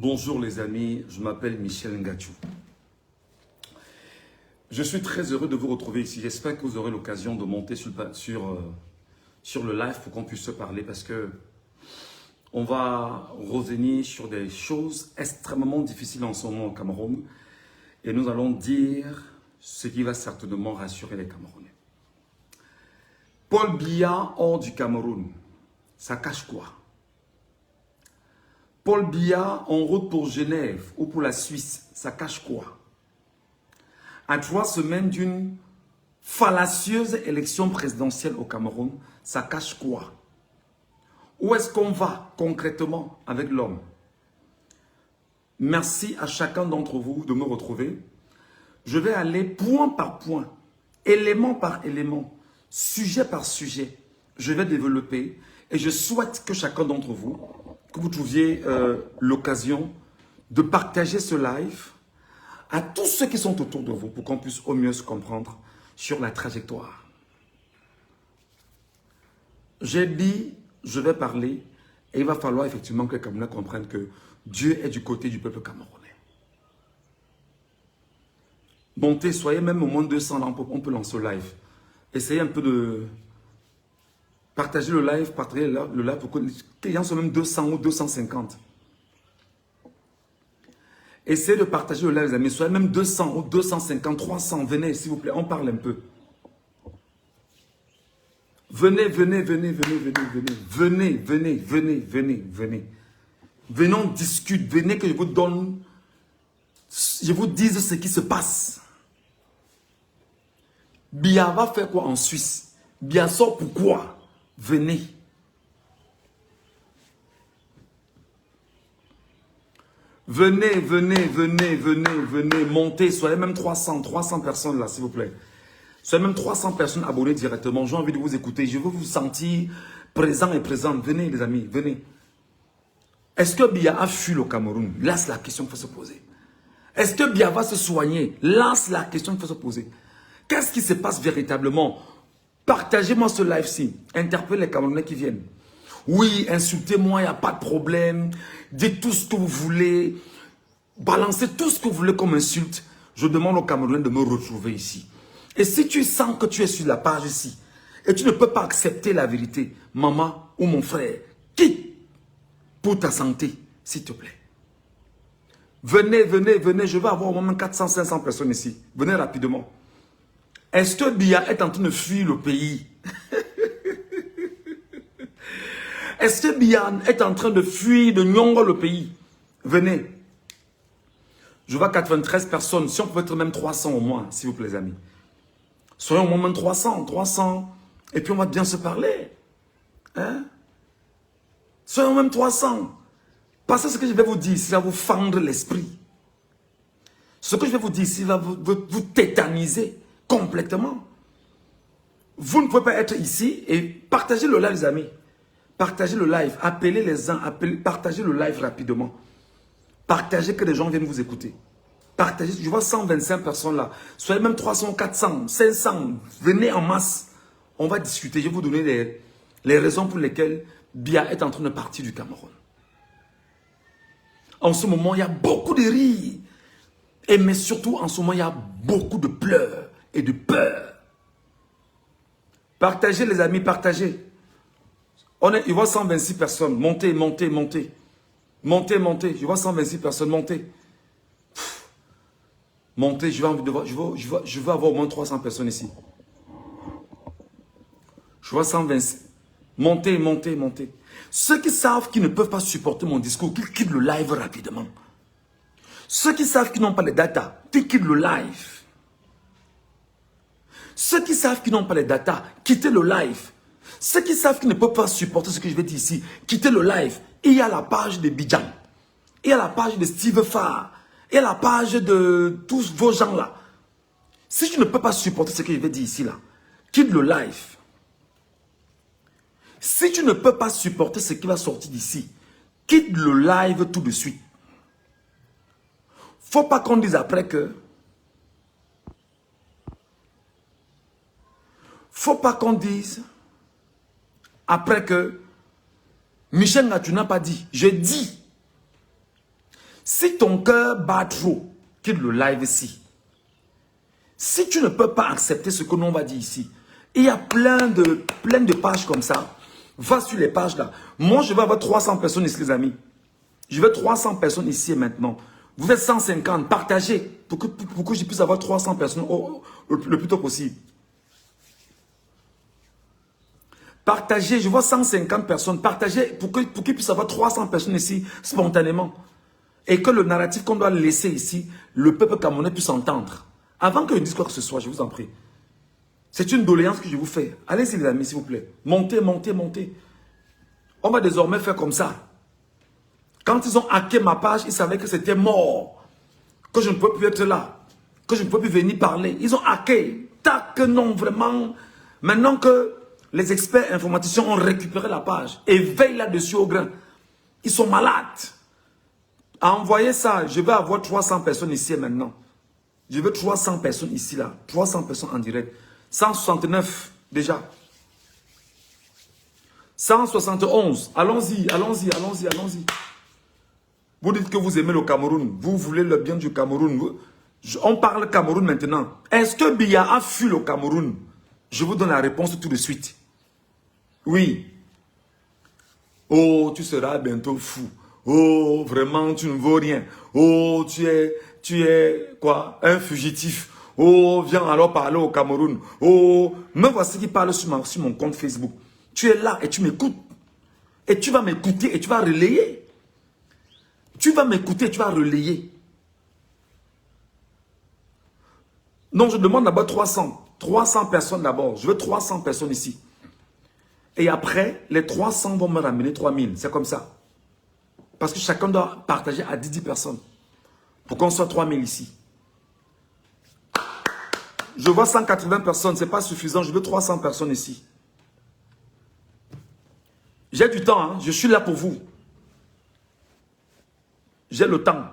Bonjour les amis, je m'appelle Michel Ngachou. Je suis très heureux de vous retrouver ici. J'espère que vous aurez l'occasion de monter sur le live pour qu'on puisse se parler parce que on va revenir sur des choses extrêmement difficiles en ce moment au Cameroun et nous allons dire ce qui va certainement rassurer les Camerounais. Paul Biya hors du Cameroun, ça cache quoi? Paul Biya en route pour Genève ou pour la Suisse, ça cache quoi? À 3 semaines d'une fallacieuse élection présidentielle au Cameroun, ça cache quoi? Où est-ce qu'on va concrètement avec l'homme? Merci à chacun d'entre vous de me retrouver. Je vais aller point par point, élément par élément, sujet par sujet. Je vais développer et je souhaite que chacun d'entre vous, que vous trouviez l'occasion de partager ce live à tous ceux qui sont autour de vous pour qu'on puisse au mieux se comprendre sur la trajectoire. J'ai dit, je vais parler et il va falloir effectivement que les Camerounais comprennent que Dieu est du côté du peuple camerounais. Montez, soyez même au moins 200 là, on peut lancer le live. Essayez un peu de partager le live, partager le live pour que les gens soient même 200 ou 250. Essayez de partager le live, les amis. Soyez même 200 ou 250, 300. Venez, s'il vous plaît, on parle un peu. Venez, venez, venez, venez, venez, venez. Venez, venez, venez, venez, venez. Venez, on discute. Venez que je vous donne, je vous dise ce qui se passe. Biya va faire quoi en Suisse? Biya sort pourquoi? Venez. Venez, venez, venez, venez, venez, montez. Soyez même 300 personnes là, s'il vous plaît. Soyez même 300 personnes abonnées directement. J'ai envie de vous écouter. Je veux vous sentir présent et présente. Venez, les amis, venez. Est-ce que Biya a fui le Cameroun? Là, c'est la question qu'il faut se poser. Est-ce que Biya va se soigner? Là, c'est la question qu'il faut se poser. Qu'est-ce qui se passe véritablement? Partagez-moi ce live-ci. Interpellez les Camerounais qui viennent. Oui, insultez-moi, il n'y a pas de problème. Dites tout ce que vous voulez. Balancez tout ce que vous voulez comme insulte. Je demande aux Camerounais de me retrouver ici. Et si tu sens que tu es sur la page ici, et tu ne peux pas accepter la vérité, maman ou mon frère, quitte pour ta santé, s'il te plaît. Venez, venez, venez. Je vais avoir au moins 400, 500 personnes ici. Venez rapidement. Est-ce que Biya est en train de fuir le pays? Est-ce que Biya est en train de fuir, de nyongo le pays? Venez. Je vois 93 personnes. Si on peut être même 300 au moins, s'il vous plaît, les amis. Soyons au moins même 300. Et puis on va bien se parler. Hein? Soyons même 300. Parce que ce que je vais vous dire, ça va vous fendre l'esprit. Ce que je vais vous dire ici va vous tétaniser complètement. Vous ne pouvez pas être ici et partagez le live, les amis. Partagez le live. Appelez les uns. Partagez le live rapidement. Partagez que les gens viennent vous écouter. Partagez. Je vois 125 personnes là. Soyez même 300, 400, 500. Venez en masse. On va discuter. Je vais vous donner les raisons pour lesquelles Biya est en train de partir du Cameroun. En ce moment, il y a beaucoup de rires. Mais surtout, en ce moment, il y a beaucoup de pleurs et de peur. Partagez, les amis, partagez. Il voit 126 personnes. Montez, montez, montez. Montez, montez. Je vois 126 personnes. Montez. Montez, je veux avoir au moins 300 personnes ici. Je vois 126. Montez, montez, montez. Ceux qui savent qu'ils ne peuvent pas supporter mon discours, qu'ils quittent le live rapidement. Ceux qui savent qu'ils n'ont pas les data, qu'ils quittent le live. Ceux qui savent qu'ils n'ont pas les data, quittez le live. Ceux qui savent qu'ils ne peuvent pas supporter ce que je vais dire ici, quittez le live. Il y a la page de Bidjan. Il y a la page de Steve Farr. Il y a la page de tous vos gens là. Si tu ne peux pas supporter ce que je vais dire ici là, quitte le live. Si tu ne peux pas supporter ce qui va sortir d'ici, quitte le live tout de suite. Faut pas qu'on dise après que... Faut pas qu'on dise après que Michel Ngachou n'a pas dit. Je dis. Si ton cœur bat trop, quitte le live ici. Si tu ne peux pas accepter ce que l'on va dire ici, il y a plein de pages comme ça. Va sur les pages là. Moi, je vais avoir 300 personnes ici, les amis. Je veux 300 personnes ici et maintenant. Vous êtes 150, partagez pour que je puisse avoir 300 personnes le plus tôt possible. Partagez, je vois 150 personnes. Partagez pour qu'il puisse avoir 300 personnes ici spontanément. Et que le narratif qu'on doit laisser ici, le peuple camerounais puisse entendre. Avant que je dise quoi que ce soit, je vous en prie. C'est une doléance que je vous fais. Allez-y les amis, s'il vous plaît. Montez, montez, montez. On va désormais faire comme ça. Quand ils ont hacké ma page, ils savaient que c'était mort. Que je ne pouvais plus être là. Que je ne pouvais plus venir parler. Ils ont hacké. Tac, non, vraiment. Maintenant que les experts informaticiens ont récupéré la page et veillent là-dessus au grain. Ils sont malades. À envoyer ça, je vais avoir 300 personnes ici et maintenant. Je veux 300 personnes ici, là. 300 personnes en direct. 169 déjà. 171. Allons-y, allons-y, allons-y, allons-y. Vous dites que vous aimez le Cameroun. Vous voulez le bien du Cameroun. On parle Cameroun maintenant. Est-ce que Biya a fui le Cameroun? Je vous donne la réponse tout de suite. Oui. Oh, tu seras bientôt fou. Oh, vraiment, tu ne vaux rien. Oh, tu es quoi? Un fugitif. Oh, viens alors parler au Cameroun. Oh, me voici qui parle sur mon compte Facebook. Tu es là et tu m'écoutes. Et tu vas m'écouter et tu vas relayer. Tu vas m'écouter et tu vas relayer. Non, je demande d'abord 300. 300 personnes d'abord. Je veux 300 personnes ici. Et après, les 300 vont me ramener 3000. C'est comme ça. Parce que chacun doit partager à 10 personnes. Pour qu'on soit 3000 ici. Je vois 180 personnes. Ce n'est pas suffisant. Je veux 300 personnes ici. J'ai du temps. Hein? Je suis là pour vous. J'ai le temps.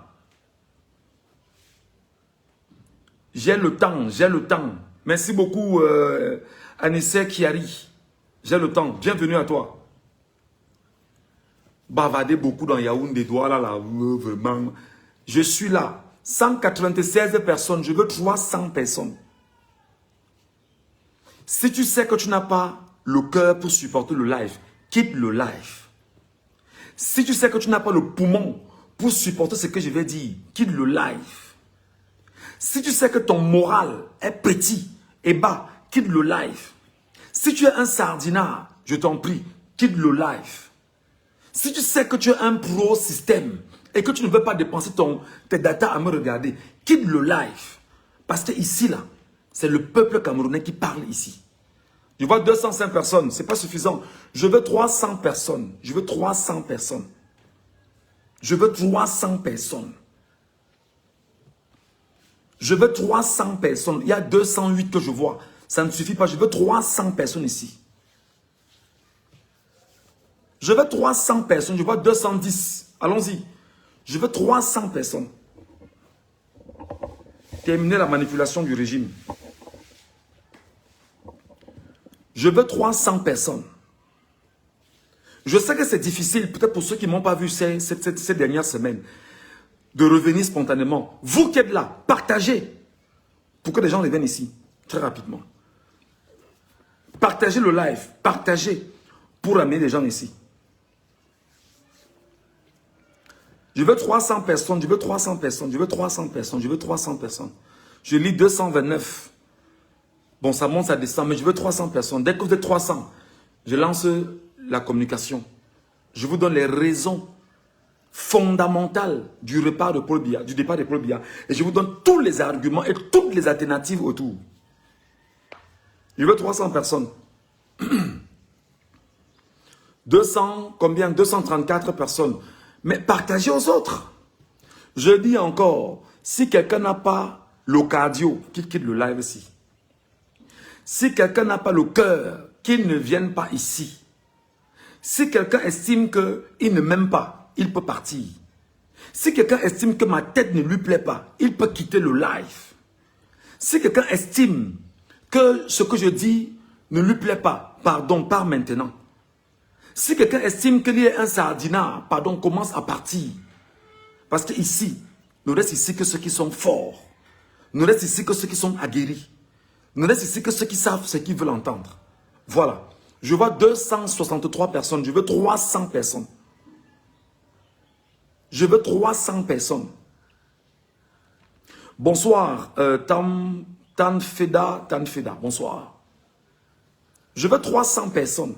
J'ai le temps. J'ai le temps. Merci beaucoup, Anissé Kiari. J'ai le temps. Bienvenue à toi. Bavarder beaucoup dans Yaoundé, là, vraiment. Je suis là. 196 personnes. Je veux 300 personnes. Si tu sais que tu n'as pas le cœur pour supporter le live, quitte le live. Si tu sais que tu n'as pas le poumon pour supporter ce que je vais dire, quitte le live. Si tu sais que ton moral est petit et bas, quitte le live. Si tu es un sardinard, je t'en prie, quitte le live. Si tu sais que tu es un pro-système et que tu ne veux pas dépenser tes datas à me regarder, quitte le live. Parce que ici, là, c'est le peuple camerounais qui parle ici. Je vois 205 personnes, ce n'est pas suffisant. Je veux 300 personnes. Je veux 300 personnes. Je veux 300 personnes. Je veux 300 personnes. Il y a 208 que je vois. Ça ne suffit pas. Je veux 300 personnes ici. Je veux 300 personnes. Je vois 210. Allons-y. Je veux 300 personnes. Terminer la manipulation du régime. Je veux 300 personnes. Je sais que c'est difficile, peut-être pour ceux qui ne m'ont pas vu ces dernières semaines, de revenir spontanément. Vous qui êtes là, partagez pour que les gens reviennent ici, très rapidement. Partagez le live, partagez pour amener les gens ici. Je veux 300 personnes, je veux 300 personnes, je veux 300 personnes, je veux 300 personnes. Je lis 229. Bon, ça monte, ça descend, mais je veux 300 personnes. Dès que vous êtes 300, je lance la communication. Je vous donne les raisons fondamentales du départ de Paul Biya, et je vous donne tous les arguments et toutes les alternatives autour. Je veux 300 personnes. 200, combien? 234 personnes. Mais partagez aux autres. Je dis encore, si quelqu'un n'a pas le cardio, qu'il quitte le live ici. Si quelqu'un n'a pas le cœur, qu'il ne vienne pas ici. Si quelqu'un estime qu'il ne m'aime pas, il peut partir. Si quelqu'un estime que ma tête ne lui plaît pas, il peut quitter le live. Si quelqu'un estime que ce que je dis ne lui plaît pas, pardon, part maintenant. Si quelqu'un estime qu'il est un sardinard, pardon, commence à partir. Parce que ici, ne reste ici que ceux qui sont forts. Ne reste ici que ceux qui sont aguerris. Ne reste ici que ceux qui savent ce qu'ils veulent entendre. Voilà. Je vois 263 personnes. Je veux 300 personnes. Je veux 300 personnes. Bonsoir, Tanfeda. Bonsoir. Je veux 300 personnes.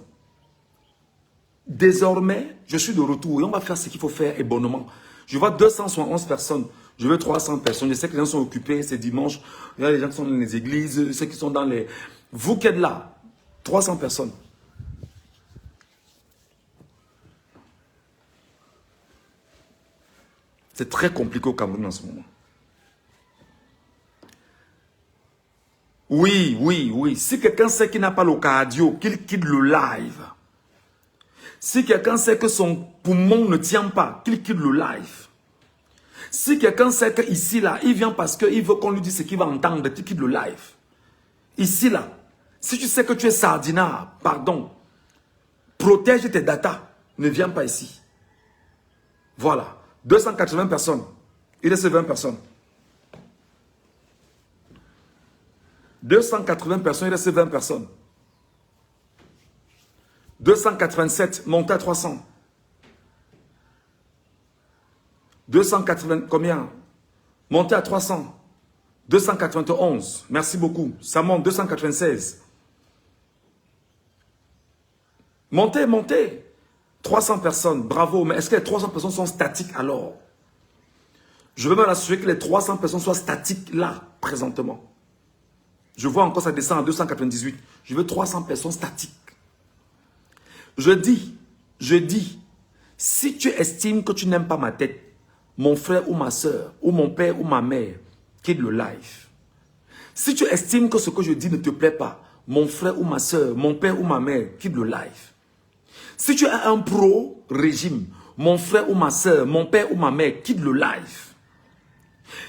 Désormais, je suis de retour et on va faire ce qu'il faut faire et bonnement. Je vois 271 personnes. Je veux 300 personnes. Je sais que les gens sont occupés, c'est dimanche. Il y a les gens qui sont dans les églises, ceux qui sont dans les... Vous qui êtes là, 300 personnes. C'est très compliqué au Cameroun en ce moment. Oui. Si quelqu'un sait qu'il n'a pas le cardio, qu'il quitte le live. Si quelqu'un sait que son poumon ne tient pas, qu'il quitte le live. Si quelqu'un sait qu'ici, là, il vient parce qu'il veut qu'on lui dise ce qu'il va entendre, qu'il quitte le live. Ici, là, si tu sais que tu es sardinard, pardon, protège tes datas, ne viens pas ici. Voilà. 280 personnes. Il reste 20 personnes. 280 personnes, il reste 20 personnes. 287, montez à 300. 280, combien? Montez à 300. 291, merci beaucoup. Ça monte, 296. Montez. 300 personnes, bravo. Mais est-ce que les 300 personnes sont statiques alors? Je veux m'assurer que les 300 personnes soient statiques là, présentement. Je vois encore ça descend à 298. Je veux 300 personnes statiques. Je dis, si tu estimes que tu n'aimes pas ma tête, mon frère ou ma soeur, ou mon père ou ma mère, quitte le live. Si tu estimes que ce que je dis ne te plaît pas, mon frère ou ma soeur, mon père ou ma mère, quitte le live. Si tu es un pro-régime, mon frère ou ma soeur, mon père ou ma mère, quitte le live.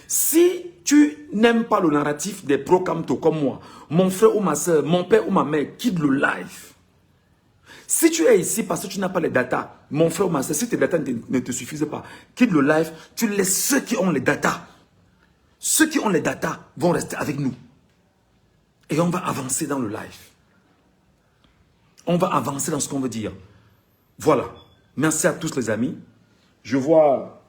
Si tu n'aimes pas le narratif des pro-Camto comme moi, mon frère ou ma soeur, mon père ou ma mère, quitte le live. Si tu es ici parce que tu n'as pas les datas, mon frère ou ma soeur, si tes datas ne te suffisent pas, quitte le live, tu laisses ceux qui ont les datas. Ceux qui ont les datas vont rester avec nous. Et on va avancer dans le live. On va avancer dans ce qu'on veut dire. Voilà. Merci à tous les amis. Je vois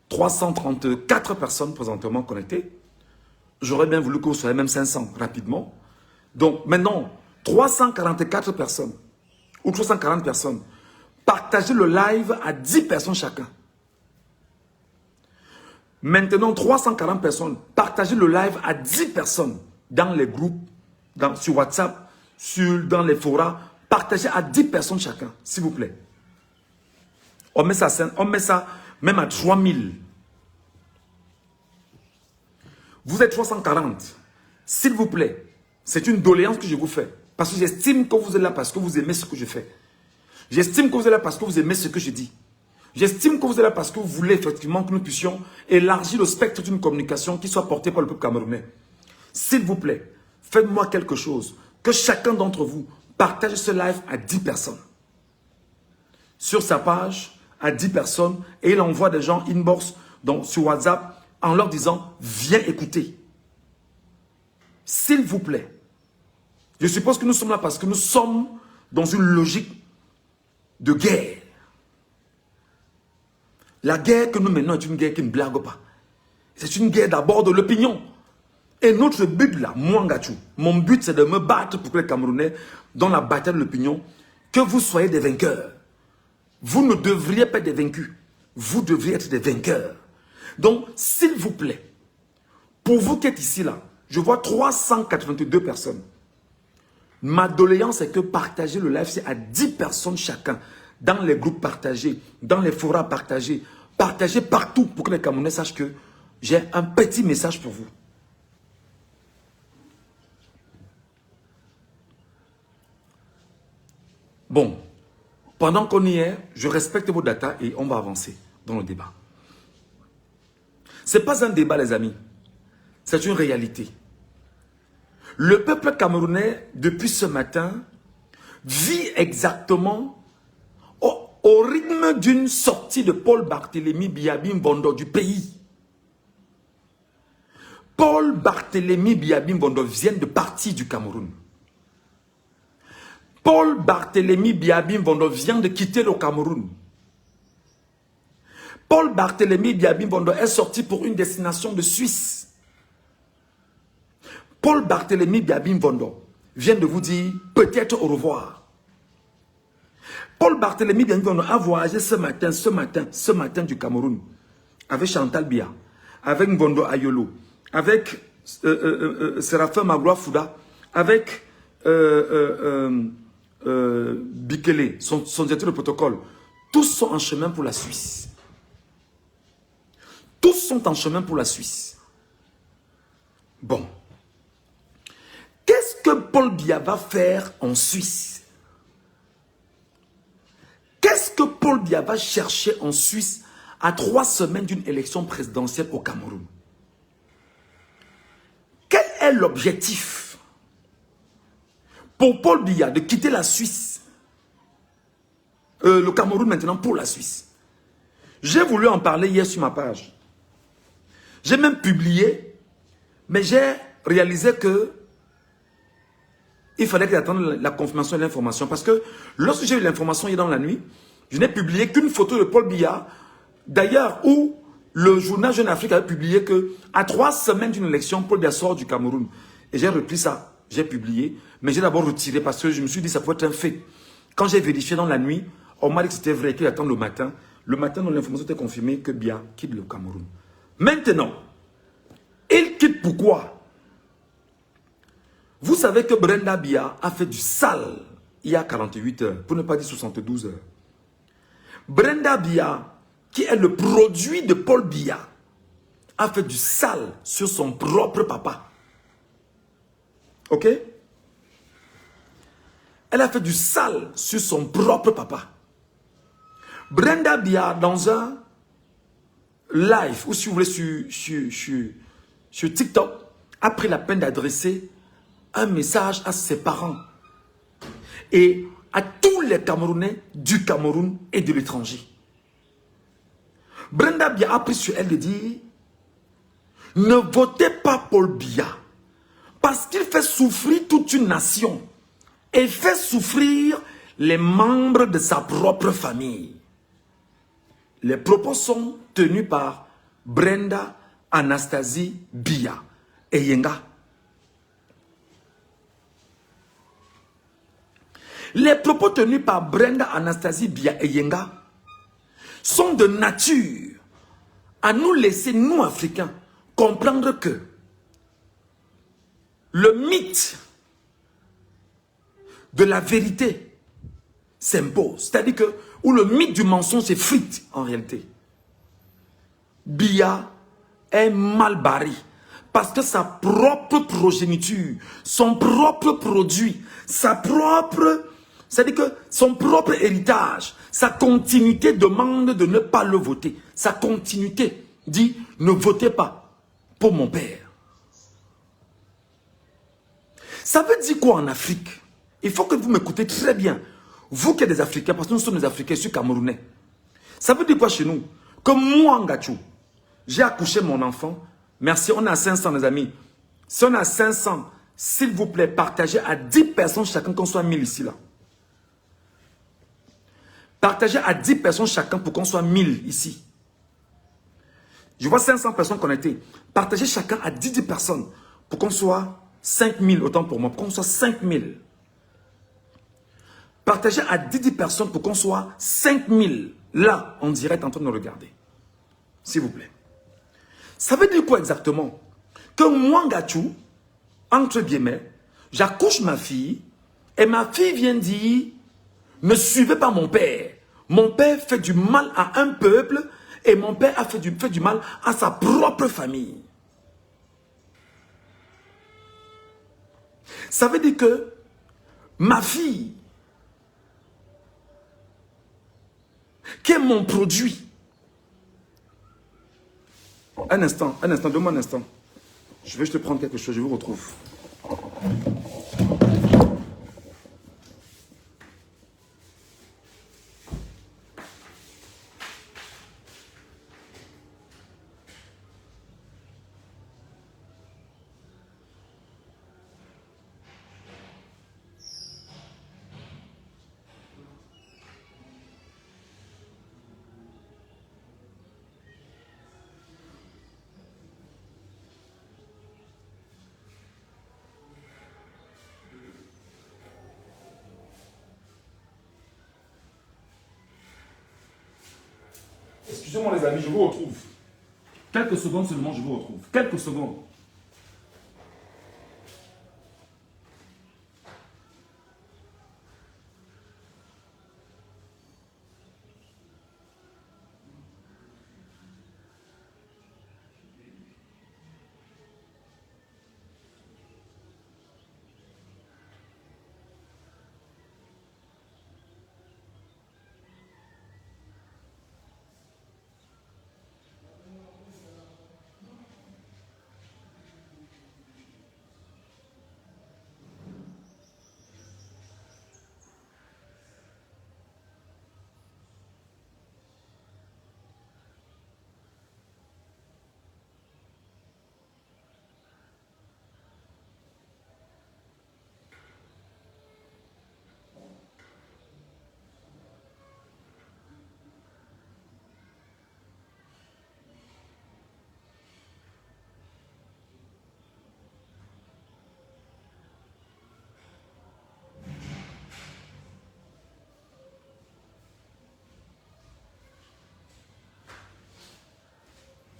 334 personnes présentement connectées. J'aurais bien voulu que vous soyez même 500 rapidement. Donc maintenant, 344 personnes ou 340 personnes. Partagez le live à 10 personnes chacun. Maintenant, 340 personnes. Partagez le live à 10 personnes dans les groupes, sur WhatsApp, dans les forums. Partagez à 10 personnes chacun, s'il vous plaît. On met ça même à 3000. Vous êtes 340. S'il vous plaît, c'est une doléance que je vous fais. Parce que j'estime que vous êtes là parce que vous aimez ce que je fais. J'estime que vous êtes là parce que vous aimez ce que je dis. J'estime que vous êtes là parce que vous voulez effectivement que nous puissions élargir le spectre d'une communication qui soit portée par le peuple camerounais. S'il vous plaît, faites-moi quelque chose. Que chacun d'entre vous partage ce live à 10 personnes. Sur sa page, à 10 personnes. Et il envoie des gens inbox sur WhatsApp en leur disant « Viens écouter ». S'il vous plaît. Je suppose que nous sommes là parce que nous sommes dans une logique de guerre. La guerre que nous menons est une guerre qui ne blague pas. C'est une guerre d'abord de l'opinion. Et notre but là, moi Ngachou, mon but c'est de me battre pour que les Camerounais, dans la bataille de l'opinion, que vous soyez des vainqueurs. Vous ne devriez pas être des vaincus. Vous devriez être des vainqueurs. Donc, s'il vous plaît, pour vous qui êtes ici là, je vois 382 personnes. Ma doléance est que partager le live, c'est à 10 personnes chacun. Dans les groupes partagés, dans les forums partagés. Partagez partout pour que les Camerounais sachent que j'ai un petit message pour vous. Bon, pendant qu'on y est, je respecte vos datas et on va avancer dans le débat. Ce n'est pas un débat, les amis. C'est une réalité. Le peuple camerounais, depuis ce matin, vit exactement au rythme d'une sortie de Paul Barthélémy Biabim Bondo du pays. Paul Barthélémy Biabim Bondo vient de partir du Cameroun. Paul Barthélémy Biabim Bondo vient de quitter le Cameroun. Paul Barthélémy Biabim Bondo est sorti pour une destination de Suisse. Paul Barthélémy Biabim Bondo vient de vous dire peut-être au revoir. Paul Barthélémy Biabim Bondo a voyagé ce matin du Cameroun avec Chantal Biya, avec Mbondo Ayolo, avec Séraphin Magloire Fouda, avec Bikele, son directeur de protocole. Tous sont en chemin pour la Suisse. Tous sont en chemin pour la Suisse. Bon. Qu'est-ce que Paul Biya va faire en Suisse? Qu'est-ce que Paul Biya va chercher en Suisse à 3 semaines d'une élection présidentielle au Cameroun? Quel est l'objectif pour Paul Biya de quitter la Suisse, le Cameroun maintenant pour la Suisse? J'ai voulu en parler hier sur ma page. J'ai même publié, mais j'ai réalisé que il fallait attendre la confirmation de l'information. Parce que lorsque j'ai eu l'information hier dans la nuit, je n'ai publié qu'une photo de Paul Biya, d'ailleurs où le journal Jeune Afrique avait publié que à 3 semaines d'une élection, Paul Biya sort du Cameroun. Et j'ai repris ça, j'ai publié, mais j'ai d'abord retiré parce que je me suis dit que ça pouvait être un fait. Quand j'ai vérifié dans la nuit, on m'a dit que c'était vrai, qu'il attend le matin. Le matin, dans l'information était confirmée que Biya quitte le Cameroun. Maintenant, il quitte pourquoi? Vous savez que Brenda Biya a fait du sale il y a 48 heures, pour ne pas dire 72 heures. Brenda Biya, qui est le produit de Paul Biya, a fait du sale sur son propre papa. Ok? Elle a fait du sale sur son propre papa. Brenda Biya, dans un live, ou si vous voulez sur TikTok, a pris la peine d'adresser un message à ses parents et à tous les Camerounais du Cameroun et de l'étranger. Brenda Biya a pris sur elle de dire: ne votez pas Paul Biya parce qu'il fait souffrir toute une nation et fait souffrir les membres de sa propre famille. Les propos sont tenus par Brenda Anastasie Biya et Yenga. Les propos tenus par Brenda Anastasie Biya et Yenga sont de nature à nous laisser, nous Africains, comprendre que le mythe de la vérité s'impose. C'est-à-dire que, où le mythe du mensonge s'effrite en réalité. Biya est mal barré parce que sa propre progéniture, son propre produit, c'est-à-dire que son propre héritage, sa continuité demande de ne pas le voter. Sa continuité dit: ne votez pas pour mon père. Ça veut dire quoi en Afrique? Il faut que vous m'écoutez très bien. Vous qui êtes des Africains, parce que nous sommes des Africains, je suis Camerounais. Ça veut dire quoi chez nous? Comme moi, Ngachou, j'ai accouché mon enfant. Merci, on a 500 les amis. Si on a 500, s'il vous plaît, partagez à 10 personnes chacun, qu'on soit 1000 ici là. Partagez à 10 personnes chacun pour qu'on soit 1000 ici. Je vois 500 personnes connectées. Partagez chacun à 10 personnes pour qu'on soit 5000, autant pour moi, pour qu'on soit 5000. Partagez à 10 personnes pour qu'on soit 5000 là, en direct, en train de nous regarder. S'il vous plaît. Ça veut dire quoi exactement? Que moi, Ngachou, entre guillemets, j'accouche ma fille et ma fille vient dire: ne suivez pas mon père. Mon père fait du mal à un peuple et mon père a fait du mal à sa propre famille. Ça veut dire que ma fille, qui est mon produit. Un instant, donne-moi un instant. Je vais te prendre quelque chose, je vous retrouve. Excusez-moi les amis, je vous retrouve. Quelques secondes seulement, je vous retrouve. Quelques secondes.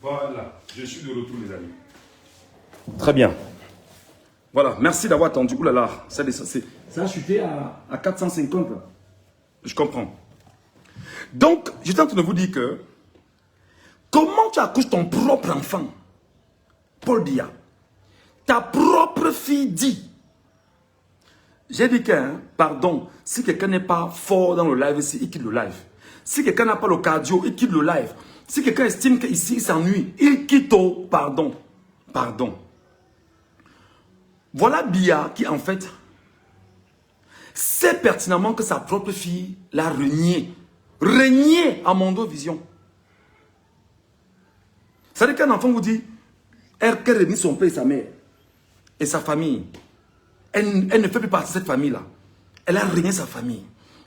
Voilà, je suis de retour les amis. Très bien. Voilà, merci d'avoir attendu. Ouh là là, ça a chuté à 450. Je comprends. Donc, j'étais en train de vous dire que comment tu accouches ton propre enfant, Paul Biya, ta propre fille dit. J'ai dit que, hein, pardon, si quelqu'un n'est pas fort dans le live ici, il quitte le live. Si quelqu'un n'a pas le cardio, il quitte le live. Si quelqu'un estime qu'ici, il s'ennuie, il quitte au pardon. Pardon. Voilà Biya qui, en fait, sait pertinemment que sa propre fille l'a renié. Renié à Mondo Vision. C'est-à-dire qu'un enfant vous dit qu'elle renie son père et sa mère et sa famille. Elle ne fait plus partie de cette famille-là. Elle a renié sa famille.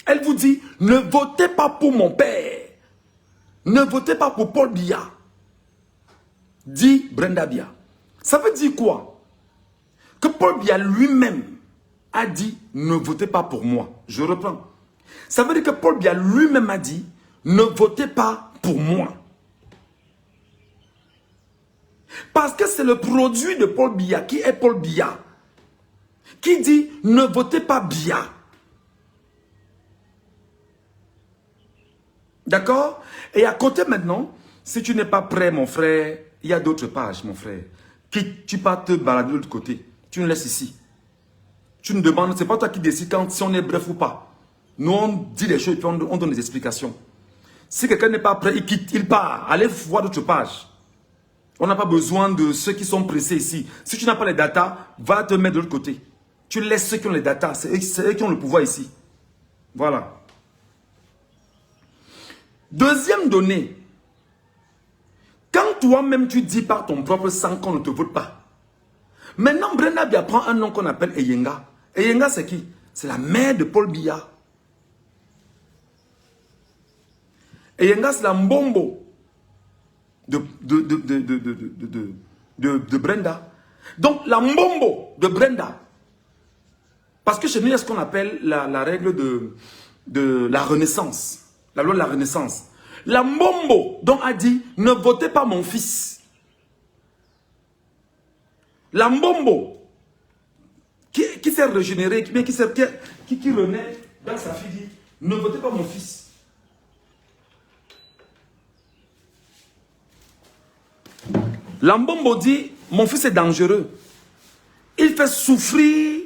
Elle vous dit, ne votez pas pour mon père. Ne votez pas pour Paul Biya. Dit Brenda Biya. Ça veut dire quoi? Que Paul Biya lui-même a dit, ne votez pas pour moi. Je reprends. Ça veut dire que Paul Biya lui-même a dit, ne votez pas pour moi. Parce que c'est le produit de Paul Biya, qui est Paul Biya, qui dit, ne votez pas Biya. D'accord? Et à côté maintenant, si tu n'es pas prêt, mon frère, il y a d'autres pages, mon frère. Tu pars te balader de l'autre côté. Tu nous laisses ici. Tu nous demandes, c'est pas toi qui décides si on est bref ou pas. Nous, on dit les choses et puis on donne des explications. Si quelqu'un n'est pas prêt, il quitte, il part. Allez voir d'autres pages. On n'a pas besoin de ceux qui sont pressés ici. Si tu n'as pas les datas, va te mettre de l'autre côté. Tu laisses ceux qui ont les datas. C'est eux qui ont le pouvoir ici. Voilà. Deuxième donnée. Quand toi-même tu dis par ton propre sang qu'on ne te vote pas. Maintenant, Brenda Biya prend un nom qu'on appelle Eyenga. Eyenga, c'est qui? C'est la mère de Paul Biya. Eyenga, c'est la mbombo de Brenda. Donc, la mbombo de Brenda. Parce que chez nous, il y a ce qu'on appelle la règle de la renaissance. La loi de la renaissance. La mbombo dont a dit, ne votez pas mon fils. La mbombo qui s'est régénérée, qui renaît dans sa fille dit, ne votez pas mon fils. La mbombo dit, mon fils est dangereux. Il fait souffrir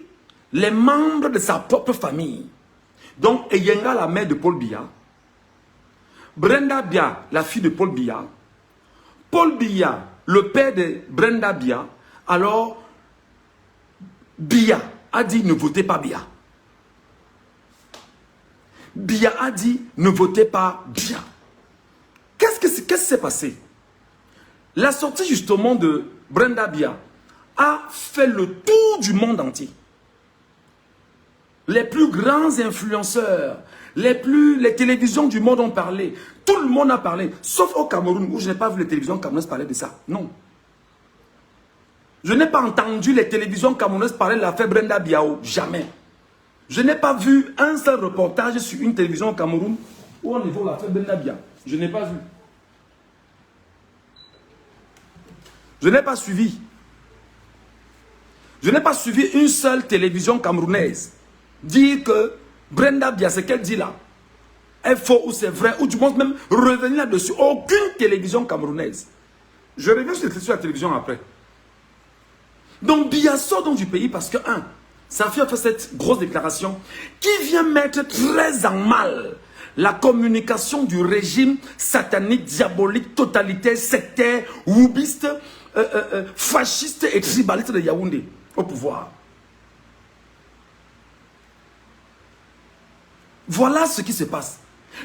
les membres de sa propre famille. Donc, Eyenga, la mère de Paul Biya, Brenda Biya, la fille de Paul Biya, Paul Biya, le père de Brenda Biya, alors Biya a dit ne votez pas Biya. Biya a dit ne votez pas Biya. Qu'est-ce qui s'est passé? La sortie justement de Brenda Biya a fait le tour du monde entier. Les plus grands influenceurs, les télévisions du monde ont parlé. Tout le monde a parlé. Sauf au Cameroun, où je n'ai pas vu les télévisions camerounaises parler de ça. Non. Je n'ai pas entendu les télévisions camerounaises parler de l'affaire Brenda Biya. Jamais. Je n'ai pas vu un seul reportage sur une télévision au Cameroun où on évoque l'affaire Brenda Biya. Je n'ai pas vu. Je n'ai pas suivi. Je n'ai pas suivi une seule télévision camerounaise dire que Brenda Bia, ce qu'elle dit là, est faux ou c'est vrai, ou du moins même revenir là-dessus. Aucune télévision camerounaise. Je reviens sur la télévision après. Donc Bia sort donc du pays parce que, Safi a fait cette grosse déclaration qui vient mettre très en mal la communication du régime satanique, diabolique, totalitaire, sectaire, woubiste, fasciste et tribaliste de Yaoundé au pouvoir. Voilà ce qui se passe.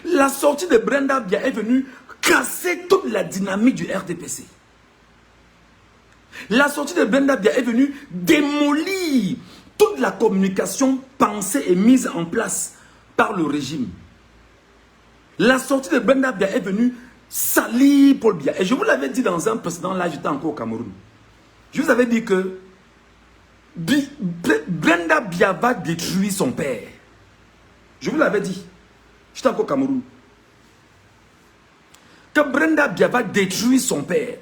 La sortie de Brenda Bia est venue casser toute la dynamique du RDPC. La sortie de Brenda Bia est venue démolir toute la communication pensée et mise en place par le régime. La sortie de Brenda Bia est venue salir Paul Biya. Et je vous l'avais dit dans un précédent live, j'étais encore au Cameroun. Je vous avais dit que Brenda Bia va détruire son père. Je vous l'avais dit. J'étais encore au Cameroun. Que Brenda Bia va détruire son père.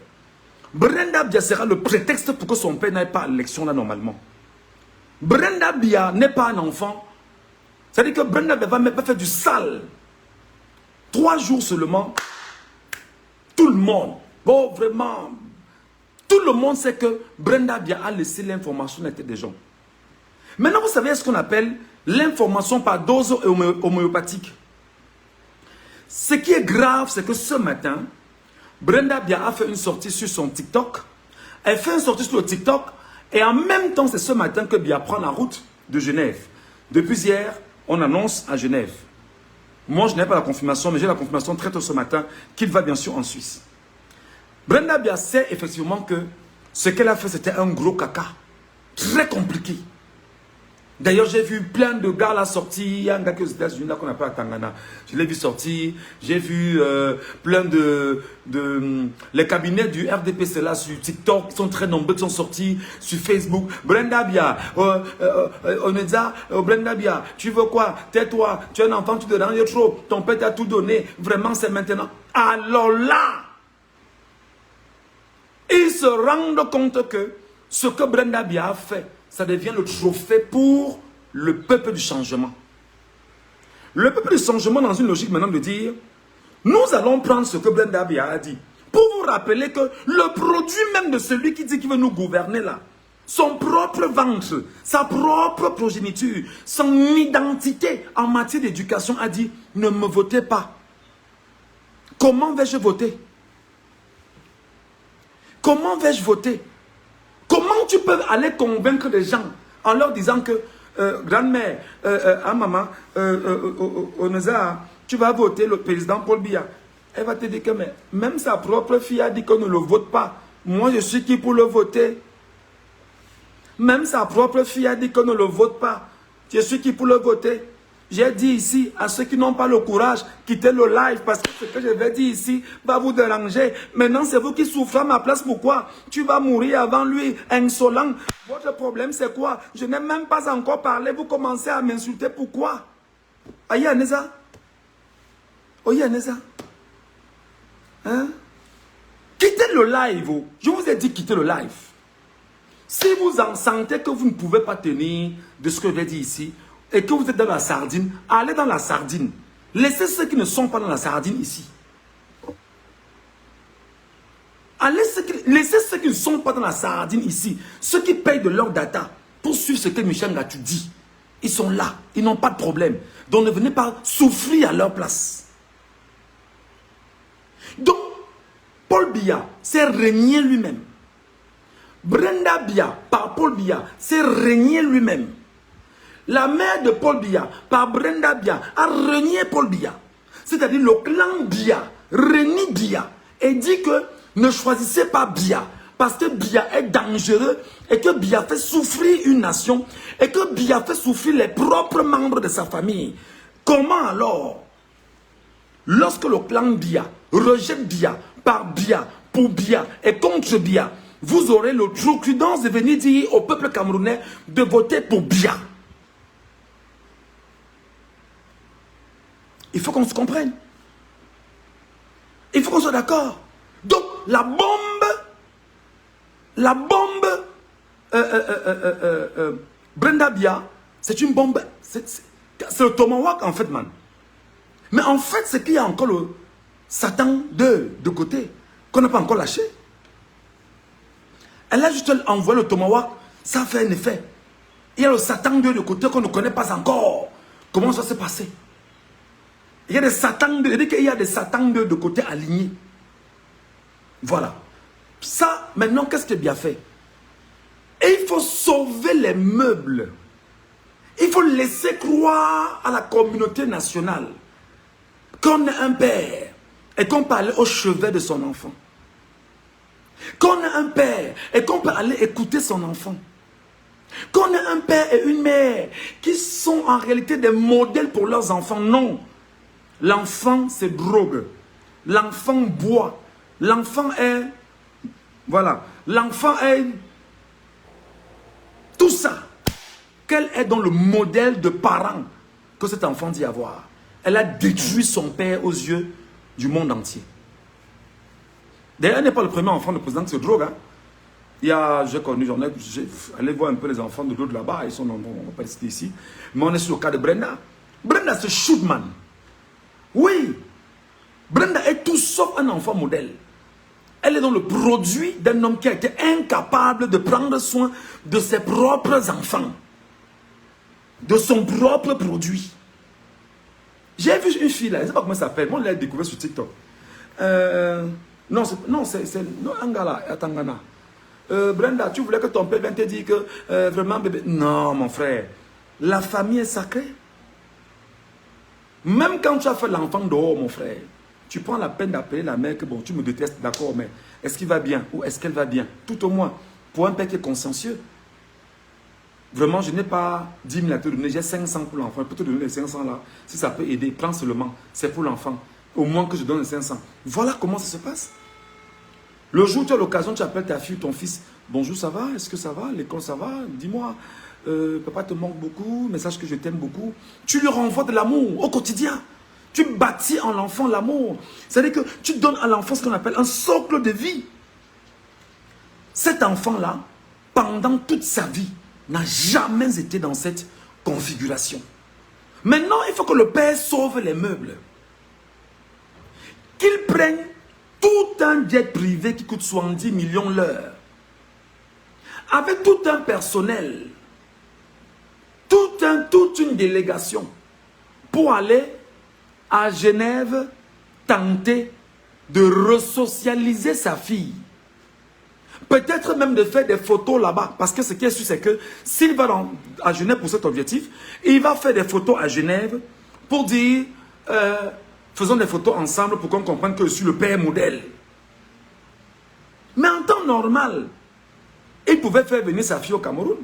Brenda Bia sera le prétexte pour que son père n'aille pas à l'élection là normalement. Brenda Bia n'est pas un enfant. C'est-à-dire que Brenda Bia va faire du sale. 3 jours seulement. Tout le monde. Bon, vraiment. Tout le monde sait que Brenda Bia a laissé l'information dans la tête des gens. Maintenant, vous savez ce qu'on appelle l'information par dose homéopathique. Ce qui est grave, c'est que ce matin, Brenda Bia a fait une sortie sur son TikTok. Elle fait une sortie sur le TikTok et en même temps, c'est ce matin que Bia prend la route de Genève. Depuis hier, on annonce à Genève. Moi, je n'ai pas la confirmation, mais j'ai la confirmation très tôt ce matin qu'il va bien sûr en Suisse. Brenda Bia sait effectivement que ce qu'elle a fait, c'était un gros caca. Très compliqué. D'ailleurs, j'ai vu plein de gars là sortir. Il y a un gars qui est aux États-Unis là qu'on appelle à Tangana. Je l'ai vu sortir. J'ai vu plein de les cabinets du RDPC là sur TikTok qui sont très nombreux, qui sont sortis sur Facebook. Brenda Bia, on est là, Brenda Bia, tu veux quoi? Tais-toi, tu es un enfant, tu te rends trop. Ton père t'a tout donné. Vraiment, c'est maintenant. Alors là, ils se rendent compte que ce que Brenda Bia a fait, ça devient le trophée pour le peuple du changement. Le peuple du changement dans une logique maintenant de dire, nous allons prendre ce que Brenda Bia a dit, pour vous rappeler que le produit même de celui qui dit qu'il veut nous gouverner là, son propre ventre, sa propre progéniture, son identité en matière d'éducation a dit, ne me votez pas. Comment vais-je voter? Comment vais-je voter? Comment tu peux aller convaincre des gens en leur disant que grand-mère, maman, Oneza, tu vas voter le président Paul Biya. Elle va te dire que même sa propre fille a dit qu'on ne le vote pas. Moi, je suis qui pour le voter? Même sa propre fille a dit qu'on ne le vote pas. Je suis qui pour le voter? J'ai dit ici à ceux qui n'ont pas le courage, quittez le live parce que ce que je vais dire ici va vous déranger. Maintenant, c'est vous qui souffrez à ma place. Pourquoi? Tu vas mourir avant lui, insolent. Votre problème, c'est quoi? Je n'ai même pas encore parlé. Vous commencez à m'insulter. Pourquoi? Aïe, Aneza? Oye, Aneza? Hein? Quittez le live. Je vous ai dit quittez le live. Si vous en sentez que vous ne pouvez pas tenir de ce que je vais dire ici, et que vous êtes dans la sardine, allez dans la sardine. Laissez ceux qui ne sont pas dans la sardine ici. Laissez ceux qui ne sont pas dans la sardine ici. Ceux qui payent de leur data pour suivre ce que Michel Ngatou dit. Ils sont là. Ils n'ont pas de problème. Donc ne venez pas souffrir à leur place. Donc, Paul Biya s'est régné lui-même. Brenda Bia, par Paul Biya, s'est régné lui-même. La mère de Paul Biya, par Brenda Bia, a renié Paul Biya. C'est-à-dire le clan Biya, renie Biya. Et dit que ne choisissez pas Biya. Parce que Biya est dangereux et que Biya fait souffrir une nation. Et que Biya fait souffrir les propres membres de sa famille. Comment alors, lorsque le clan Biya rejette Biya, par Biya, pour Biya et contre Biya, vous aurez l'autoprudence de venir dire au peuple camerounais de voter pour Biya. Il faut qu'on se comprenne. Il faut qu'on soit d'accord. Donc, la bombe La bombe Brenda Bia, c'est une bombe, c'est le tomahawk en fait, man. Mais en fait, c'est qu'il y a encore le Satan de côté, qu'on n'a pas encore lâché. Elle a juste envoyé le tomahawk, ça fait un effet. Il y a le Satan de côté qu'on ne connaît pas encore. Comment ça s'est passé? Il y a des Satans, il y a des Satans de côté alignés. Voilà. Ça, maintenant, qu'est-ce qui est bien fait? Et il faut sauver les meubles. Il faut laisser croire à la communauté nationale qu'on est un père et qu'on peut aller au chevet de son enfant. Qu'on est un père et qu'on peut aller écouter son enfant. Qu'on est un père et une mère qui sont en réalité des modèles pour leurs enfants. Non. L'enfant, c'est drogue. L'enfant boit. L'enfant est... Voilà. L'enfant est... Tout ça. Quel est donc le modèle de parent que cet enfant dit avoir? Elle a détruit son père aux yeux du monde entier. D'ailleurs, elle n'est pas le premier enfant de président qui se drogue. Hein. Il y a, j'ai connu, allez voir un peu les enfants de l'autre là-bas, ils sont nombreux, on ne va pas les citer ici. Mais on est sur le cas de Brenda. Brenda, c'est shoot man. Oui. Brenda est tout sauf un enfant modèle. Elle est dans le produit d'un homme qui a été incapable de prendre soin de ses propres enfants. De son propre produit. J'ai vu une fille là, je ne sais pas comment elle s'appelle, moi je l'ai découvert sur TikTok. Non, un gars là, attends, Ghana. Brenda, tu voulais que ton père vienne te dire que vraiment bébé. Non, mon frère, la famille est sacrée. Même quand tu as fait l'enfant dehors, mon frère, tu prends la peine d'appeler la mère que bon, tu me détestes, d'accord, mais est-ce qu'il va bien ou est-ce qu'elle va bien? Tout au moins, pour un père qui est consciencieux. Vraiment, je n'ai pas 10 000 à te donner, j'ai 500 pour l'enfant. Je peux te donner les 500 là. Si ça peut aider, prends seulement. C'est pour l'enfant. Au moins que je donne les 500. Voilà comment ça se passe. Le jour où tu as l'occasion, tu appelles ta fille ou ton fils. Bonjour, ça va? Est-ce que ça va? L'école, ça va? Dis-moi. Papa te manque beaucoup, mais sache que je t'aime beaucoup. Tu lui renvoies de l'amour au quotidien. Tu bâtis en l'enfant l'amour. C'est-à-dire que tu donnes à l'enfant ce qu'on appelle un socle de vie. Cet enfant-là, pendant toute sa vie, n'a jamais été dans cette configuration. Maintenant, il faut que le père sauve les meubles. Qu'il prenne tout un jet privé qui coûte 70 millions l'heure. Avec tout un personnel. Toute une délégation. Pour aller à Genève tenter de resocialiser sa fille. Peut-être même de faire des photos là-bas. Parce que ce qui est sûr, c'est que s'il va à Genève pour cet objectif, il va faire des photos à Genève pour dire, faisons des photos ensemble pour qu'on comprenne que je suis le père modèle. Mais en temps normal, il pouvait faire venir sa fille au Cameroun.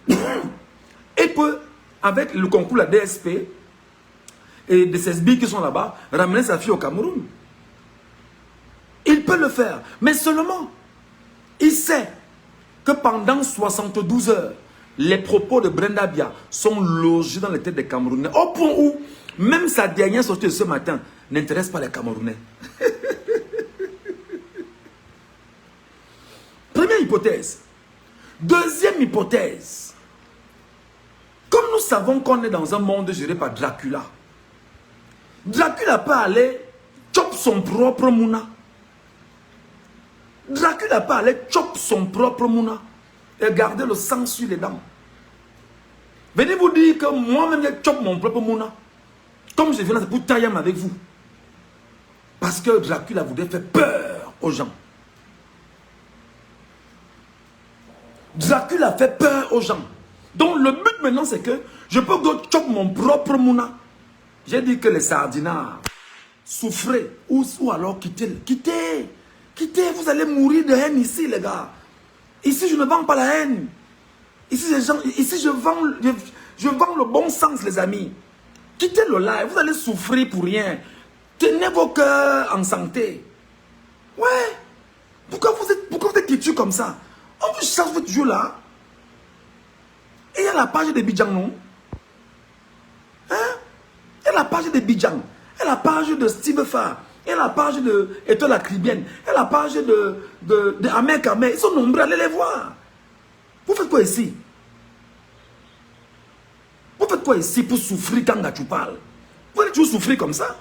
Il peut, avec le concours de la DSP et de ses billes qui sont là-bas, ramener sa fille au Cameroun. Il peut le faire, mais seulement, il sait que pendant 72 heures, les propos de Brenda Bia sont logés dans les têtes des Camerounais, au point où, même sa dernière sortie de ce matin n'intéresse pas les Camerounais. Première hypothèse. Deuxième hypothèse. Comme nous savons qu'on est dans un monde géré par Dracula, Dracula peut aller chop son propre mouna. Dracula peut aller chop son propre mouna et garder le sang sur les dents. Venez vous dire que moi-même je chop mon propre mouna. Comme je viens là, c'est pour tailler avec vous. Parce que Dracula voudrait faire peur aux gens. Dracula fait peur aux gens. Donc le but maintenant c'est que je peux go chop mon propre mouna. J'ai dit que les sardinards souffrez ou alors quittez, vous allez mourir de haine ici les gars. Ici je ne vends pas la haine. Ici je vends le bon sens les amis. Quittez le live, vous allez souffrir pour rien. Tenez vos cœurs en santé. Ouais. Pourquoi vous êtes têtu comme ça? On vous cherche votre jeu là. Et il y a la page de Bidjan, non? Hein? Il y a la page de Bidjan. Il y a la page de Steve Farr. et la page de Étoile la Cribienne, et la page de Ahmed Kamé. Ils sont nombreux, allez les voir. Vous faites quoi ici? Vous faites quoi ici pour souffrir quand tu parles? Vous allez toujours souffrir comme ça?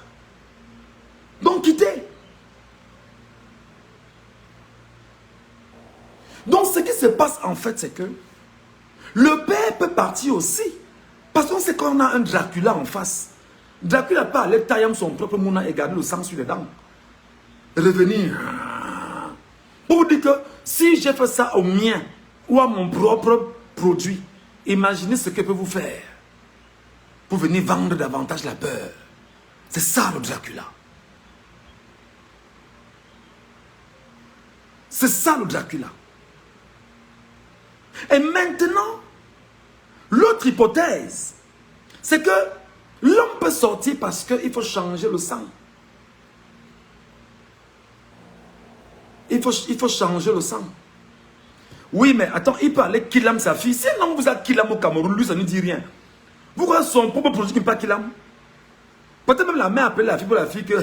Donc quittez. Donc ce qui se passe en fait, c'est que le père peut partir aussi. Parce qu'on sait qu'on a un Dracula en face. Dracula peut aller tailler son propre mouna et garder le sang sur les dents. Revenir. Pour vous dire que si j'ai fait ça au mien ou à mon propre produit, imaginez ce que peut vous faire pour venir vendre davantage la peur. C'est ça le Dracula. C'est ça le Dracula. Et maintenant, l'autre hypothèse, c'est que l'homme peut sortir parce qu'il faut changer le sang. Il faut changer le sang. Oui, mais attends, il peut aller Kilam sa fille. Si un homme vous a Kilam au Cameroun, lui, ça ne dit rien. Vous voyez son propre produit qui n'est pas Kilam. Peut-être même la mère appelle la fille pour la fille que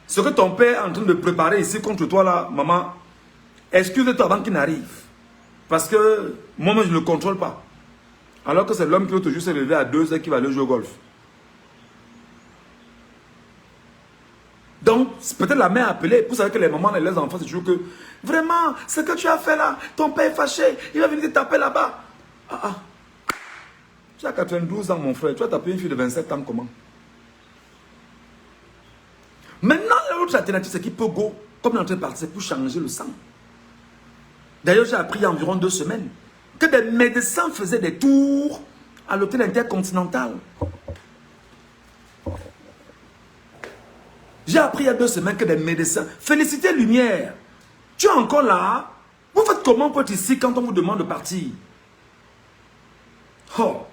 ce que ton père est en train de préparer ici contre toi là, maman, excuse-toi avant qu'il n'arrive. Parce que moi-même, je ne le contrôle pas. Alors que c'est l'homme qui veut toujours se lever à 2 heures qui va aller jouer au golf. Donc, peut-être la mère a appelé. Vous savez que les mamans et les enfants, c'est toujours que vraiment, ce que tu as fait là, ton père est fâché, il va venir te taper là-bas. Ah. Tu as 92 ans, mon frère. Tu vas taper une fille de 27 ans, comment? Maintenant, l'autre alternative, c'est qu'il peut go, comme il est en train de partir, pour changer le sang. D'ailleurs, j'ai appris il y a environ 2 semaines que des médecins faisaient des tours à l'hôtel intercontinental. J'ai appris il y a 2 semaines que des médecins... Félicité Lumière. Tu es encore là? Vous faites comment pour être ici quand on vous demande de partir? Oh.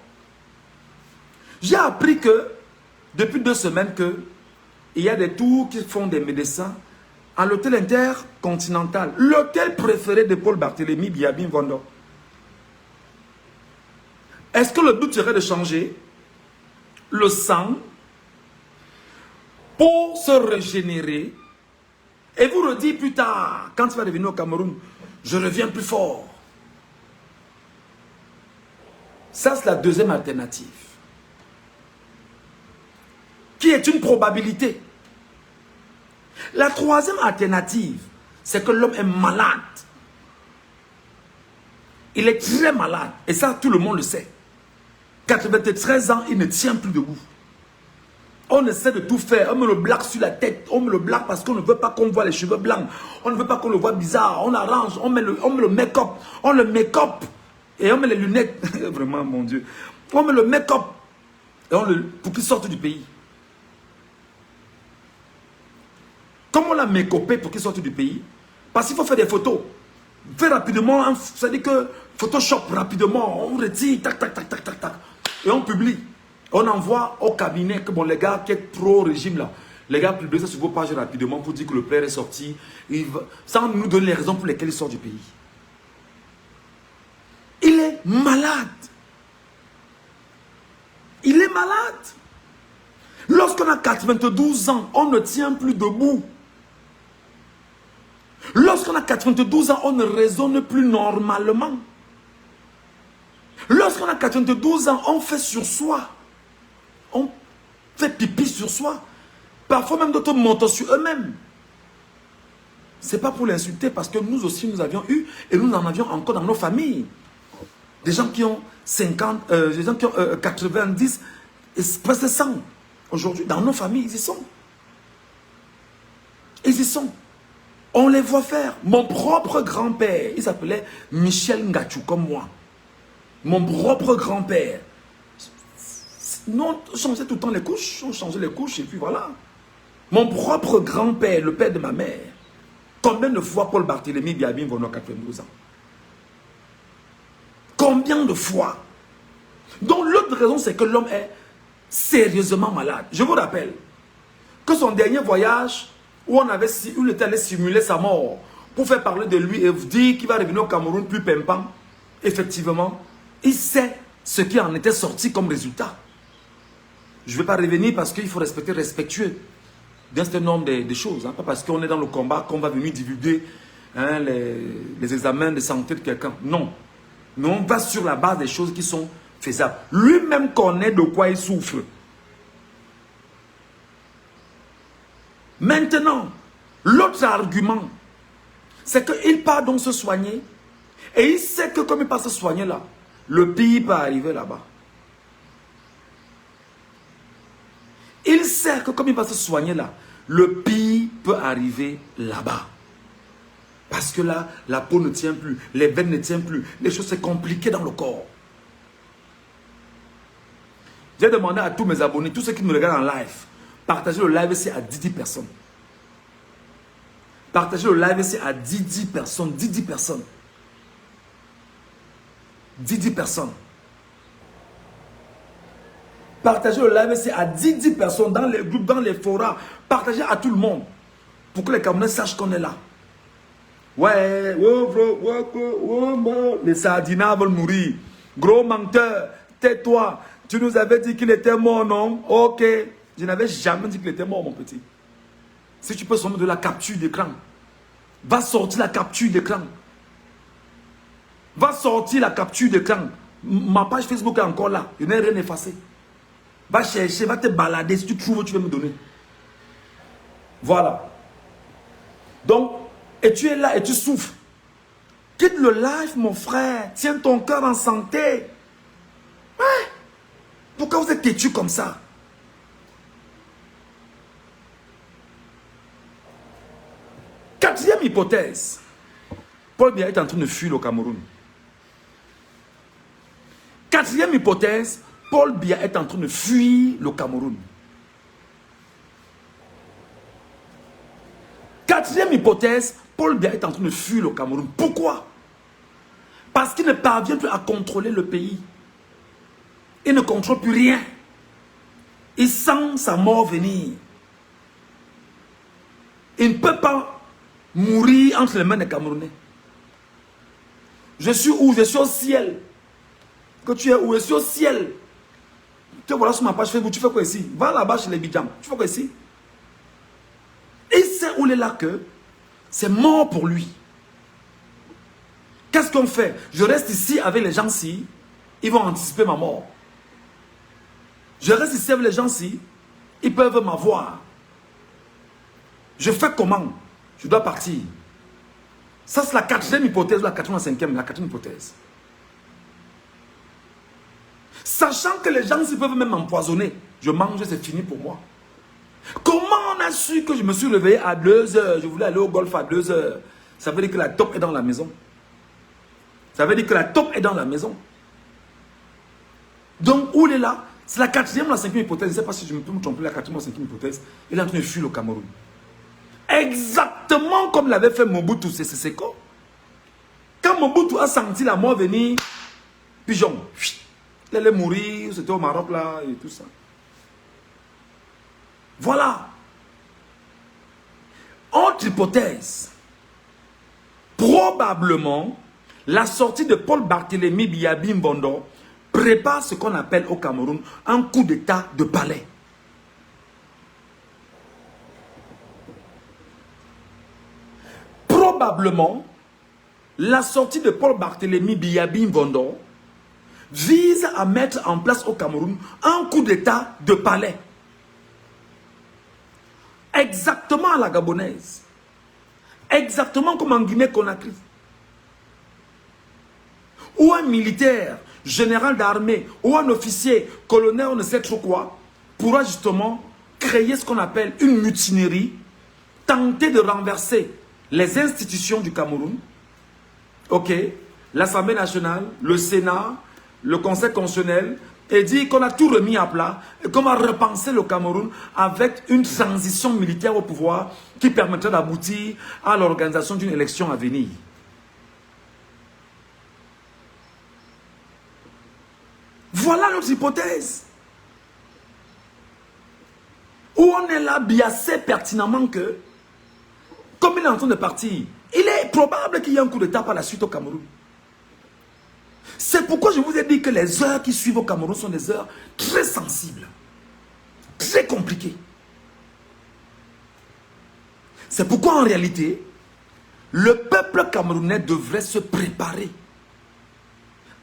J'ai appris que, depuis 2 semaines, il y a des tours qui font des médecins à l'hôtel intercontinental. L'hôtel préféré de Paul Barthélémy Biabin Vondo. Est-ce que le but serait de changer le sang pour se régénérer et vous redire plus tard, quand tu vas revenir au Cameroun, je reviens plus fort? Ça, c'est la deuxième alternative. Qui est une probabilité. La troisième alternative, c'est que l'homme est malade. Il est très malade. Et ça, tout le monde le sait. 93 ans, il ne tient plus debout. On essaie de tout faire. On met le black sur la tête. On met le black parce qu'on ne veut pas qu'on voit les cheveux blancs. On ne veut pas qu'on le voit bizarre. On arrange. On met le make-up. On le make-up. Et on met les lunettes. Vraiment, mon Dieu. On met le make-up. Pour qu'il sorte du pays. Comment on l'a make-upé pour qu'il sorte du pays? Parce qu'il faut faire des photos. Faire rapidement. C'est-à-dire que Photoshop rapidement. On retire. Tac, tac, tac, tac, tac, tac. Et on publie. On envoie au cabinet que bon, les gars qui est trop régime là, les gars publient ça sur vos pages rapidement pour dire que le père est sorti, sans nous donner les raisons pour lesquelles il sort du pays. Il est malade. Il est malade. Lorsqu'on a 92 ans, on ne tient plus debout. Lorsqu'on a 92 ans, on ne raisonne plus normalement. Lorsqu'on a 92 ans, on fait sur soi. On fait pipi sur soi. Parfois même d'autres montent sur eux-mêmes. Ce n'est pas pour l'insulter parce que nous aussi nous avions eu et nous en avions encore dans nos familles. Des gens qui ont 50, des gens qui ont 90, et presque 100. Aujourd'hui, dans nos familles, ils y sont. Ils y sont. On les voit faire. Mon propre grand-père, il s'appelait Michel Ngachou, comme moi. Mon propre grand-père. Non, on changeait tout le temps les couches. On changeait les couches et puis voilà. Mon propre grand-père, le père de ma mère. Combien de fois Paul Barthélémy Biabin Vono 92 ans? Combien de fois? Donc l'autre raison, c'est que l'homme est sérieusement malade. Je vous rappelle que son dernier voyage, où il était allé simuler sa mort pour faire parler de lui et dire qu'il va revenir au Cameroun plus pimpant, effectivement, il sait ce qui en était sorti comme résultat. Je ne vais pas revenir parce qu'il faut respecter respectueux. d'un certain nombre de choses. Hein. Pas parce qu'on est dans le combat qu'on va venir divulguer hein, les examens de santé de quelqu'un. Non. Nous, on va sur la base des choses qui sont faisables. Lui-même connaît de quoi il souffre. Maintenant, l'autre argument, c'est qu'il part donc se soigner et il sait que comme il part se soigner là, le pays peut arriver là-bas. Il sait que comme il va se soigner là, le pire peut arriver là-bas. Parce que là, la peau ne tient plus, les veines ne tiennent plus, les choses sont compliquées dans le corps. J'ai demandé à tous mes abonnés, tous ceux qui me regardent en live, partagez le live ici à 10 personnes. Partagez le live ici à 10 personnes, 10 personnes. 10 personnes. Partagez le live ici à 10 personnes dans les groupes, dans les forums. Partagez à tout le monde pour que les Camerounais sachent qu'on est là. Ouais, les sardinats veulent mourir. Gros menteur, tais-toi. Tu nous avais dit qu'il était mort, non? Ok. Je n'avais jamais dit qu'il était mort, mon petit. Si tu peux sortir de la capture d'écran, va sortir la capture d'écran. Va sortir la capture d'écran. Ma page Facebook est encore là. Je n'ai rien effacé. Va chercher, va te balader. Si tu trouves, tu vas me donner. Voilà. Donc, et tu es là et tu souffres. Quitte le live, mon frère. Tiens ton cœur en santé. Ouais. Pourquoi vous êtes têtu comme ça? Quatrième hypothèse. Paul Biya est en train de fuir le Cameroun. Quatrième hypothèse. Paul Biya est en train de fuir le Cameroun. Quatrième hypothèse. Paul Biya est en train de fuir le Cameroun. Pourquoi? Parce qu'il ne parvient plus à contrôler le pays. Il ne contrôle plus rien. Il sent sa mort venir. Il ne peut pas mourir entre les mains des Camerounais. Je suis où? Je suis au ciel. Que tu es où? Je suis au ciel. Tu vois là sur ma page Facebook, tu fais quoi ici? Va là-bas chez les Bidjam. Tu fais quoi ici? Il sait où il est là que c'est mort pour lui. Qu'est-ce qu'on fait? Je reste ici avec les gens-ci, ils vont anticiper ma mort. Je reste ici avec les gens-ci, ils peuvent m'avoir. Je fais comment? Je dois partir. Ça, c'est la quatrième hypothèse, la quatrième, la cinquième, la quatrième hypothèse. Sachant que les gens-ci peuvent même m'empoisonner, je mange, c'est fini pour moi. Comment on a su que je me suis réveillé à 2 heures? Je voulais aller au golf à 2 heures. Ça veut dire que la top est dans la maison. Ça veut dire que la top est dans la maison. Donc, où il est là? C'est la quatrième ou la cinquième hypothèse. Je ne sais pas si je peux me tromper, la quatrième ou la cinquième hypothèse. Il est en train de fuir le Cameroun. Exactement comme l'avait fait Mobutu Sese Seko. Quand Mobutu a senti la mort venir, pigeon, il allait mourir, c'était au Maroc là et tout ça. Voilà. Autre hypothèse. Probablement, la sortie de Paul Barthélémy Biyabi Mbondo prépare ce qu'on appelle au Cameroun un coup d'état de palais. Probablement, la sortie de Paul Barthélémy Biyabi Mbondo vise à mettre en place au Cameroun un coup d'état de palais. Exactement à la gabonaise. Exactement comme en Guinée-Conakry. Ou un militaire, général d'armée, ou un officier, colonel, on ne sait trop quoi, pourra justement créer ce qu'on appelle une mutinerie, tenter de renverser les institutions du Cameroun, ok, l'Assemblée nationale, le Sénat, le Conseil constitutionnel, et dire qu'on a tout remis à plat et qu'on va repenser le Cameroun avec une transition militaire au pouvoir qui permettrait d'aboutir à l'organisation d'une élection à venir. Voilà notre hypothèse. Où on est là, bien assez pertinemment que, comme il est en train de partir, il est probable qu'il y ait un coup d'état par la suite au Cameroun. C'est pourquoi je vous ai dit que les heures qui suivent au Cameroun sont des heures très sensibles, très compliquées. C'est pourquoi en réalité, le peuple camerounais devrait se préparer.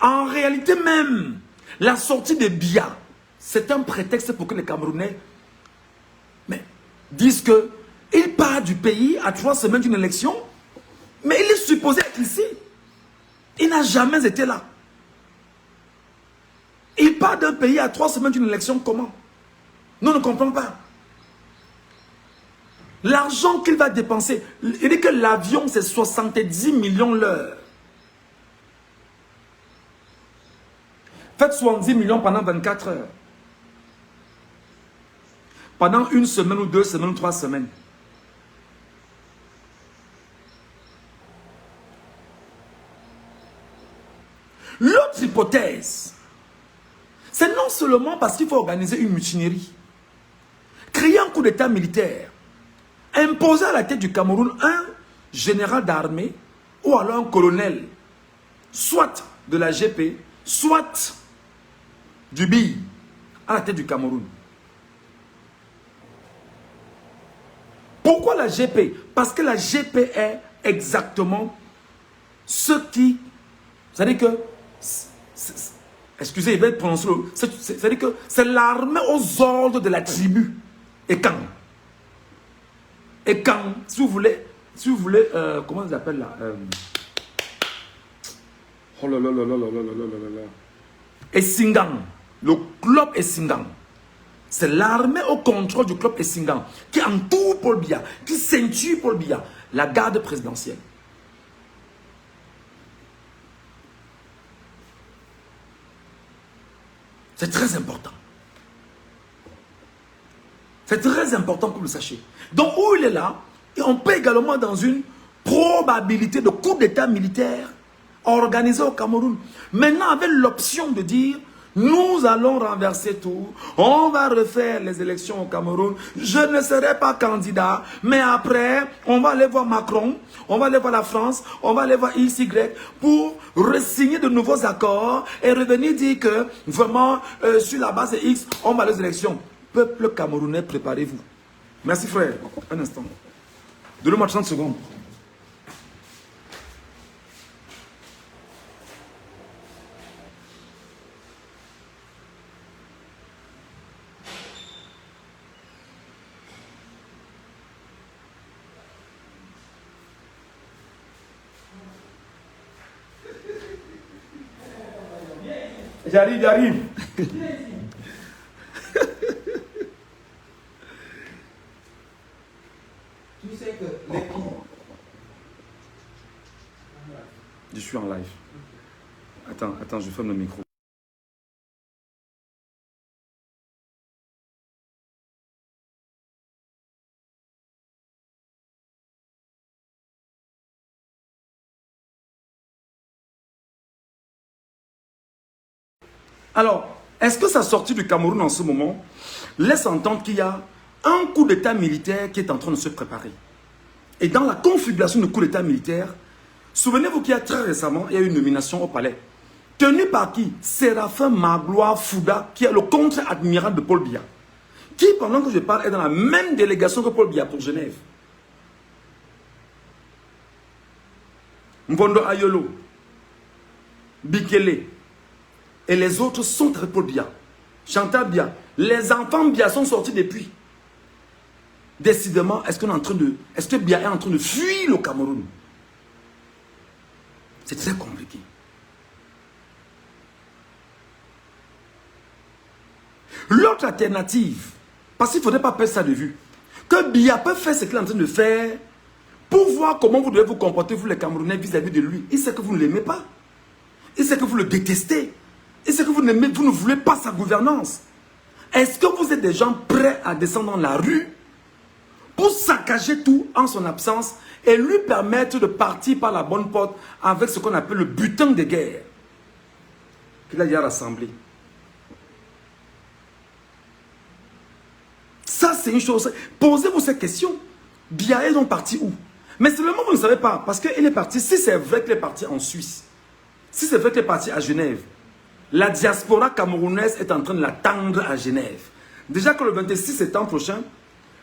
En réalité même, la sortie de Biya, c'est un prétexte pour que les Camerounais disent qu'il part du pays à 3 semaines d'une élection, mais il est supposé être ici. Il n'a jamais été là. Il part d'un pays à 3 semaines d'une élection, comment? Nous ne comprenons pas. L'argent qu'il va dépenser, il dit que l'avion c'est 70 millions l'heure. Faites 70 millions pendant 24 heures. Pendant 1 semaine ou 2 semaines ou 3 semaines. L'autre hypothèse, c'est non seulement parce qu'il faut organiser une mutinerie, créer un coup d'état militaire, imposer à la tête du Cameroun un général d'armée ou alors un colonel, soit de la GP, soit du BI, à la tête du Cameroun. Pourquoi la GP? Parce que la GP est exactement ce qui... C'est-à-dire que... excusez, il va être prononcé... C'est-à-dire que c'est l'armée aux ordres de la tribu. Et quand? Et quand, si vous voulez, comment ils appellent là? Oh là là là là là là là là là. Essingang, le club Essingang. C'est l'armée au contrôle du club Essingang qui entoure Paul Biya, qui ceinture Paul Biya, la garde présidentielle. C'est très important. C'est très important que vous le sachiez. Donc, où il est là, et on peut également dans une probabilité de coup d'état militaire organisé au Cameroun. Maintenant, avec l'option de dire, nous allons renverser tout, on va refaire les élections au Cameroun, je ne serai pas candidat, mais après, on va aller voir Macron, on va aller voir la France, on va aller voir XY pour re-signer de nouveaux accords et revenir dire que, vraiment, sur la base de X, on va aller aux élections. Peuple camerounais, préparez-vous. Merci frère. Un instant. Donnez-moi 30 secondes. J'arrive, j'arrive. Tu sais que les... Je suis en live. Attends, je ferme le micro. Alors, est-ce que sa sortie du Cameroun en ce moment laisse entendre qu'il y a un coup d'état militaire qui est en train de se préparer? Et dans la configuration du coup d'état militaire, souvenez-vous qu'il y a très récemment, il y a eu une nomination au palais. Tenue par qui? Séraphin Magloire Fouda, qui est le contre-admiral de Paul Biya. Qui, pendant que je parle, est dans la même délégation que Paul Biya pour Genève. Mbondo Ayolo, Bikele, et les autres sont avec Paul Biya. Chantal Biya. Les enfants Biya sont sortis depuis. Décidément, est-ce que Biya est en train de fuir le Cameroun? C'est très compliqué. L'autre alternative, parce qu'il ne faudrait pas perdre ça de vue, que Biya peut faire ce qu'il est en train de faire pour voir comment vous devez vous comporter, vous les Camerounais, vis-à-vis de lui. Il sait que vous ne l'aimez pas. Il sait que vous le détestez. Il sait que vous ne voulez pas sa gouvernance. Est-ce que vous êtes des gens prêts à descendre dans la rue pour saccager tout en son absence et lui permettre de partir par la bonne porte avec ce qu'on appelle le butin de guerre qu'il a déjà rassemblé? Ça, c'est une chose. Posez-vous cette question. Biya est donc parti où? Mais seulement vous ne savez pas, parce qu'il est parti, si c'est vrai qu'il est parti en Suisse, si c'est vrai qu'il est parti à Genève, la diaspora camerounaise est en train de l'attendre à Genève. Déjà que le 26 septembre prochain,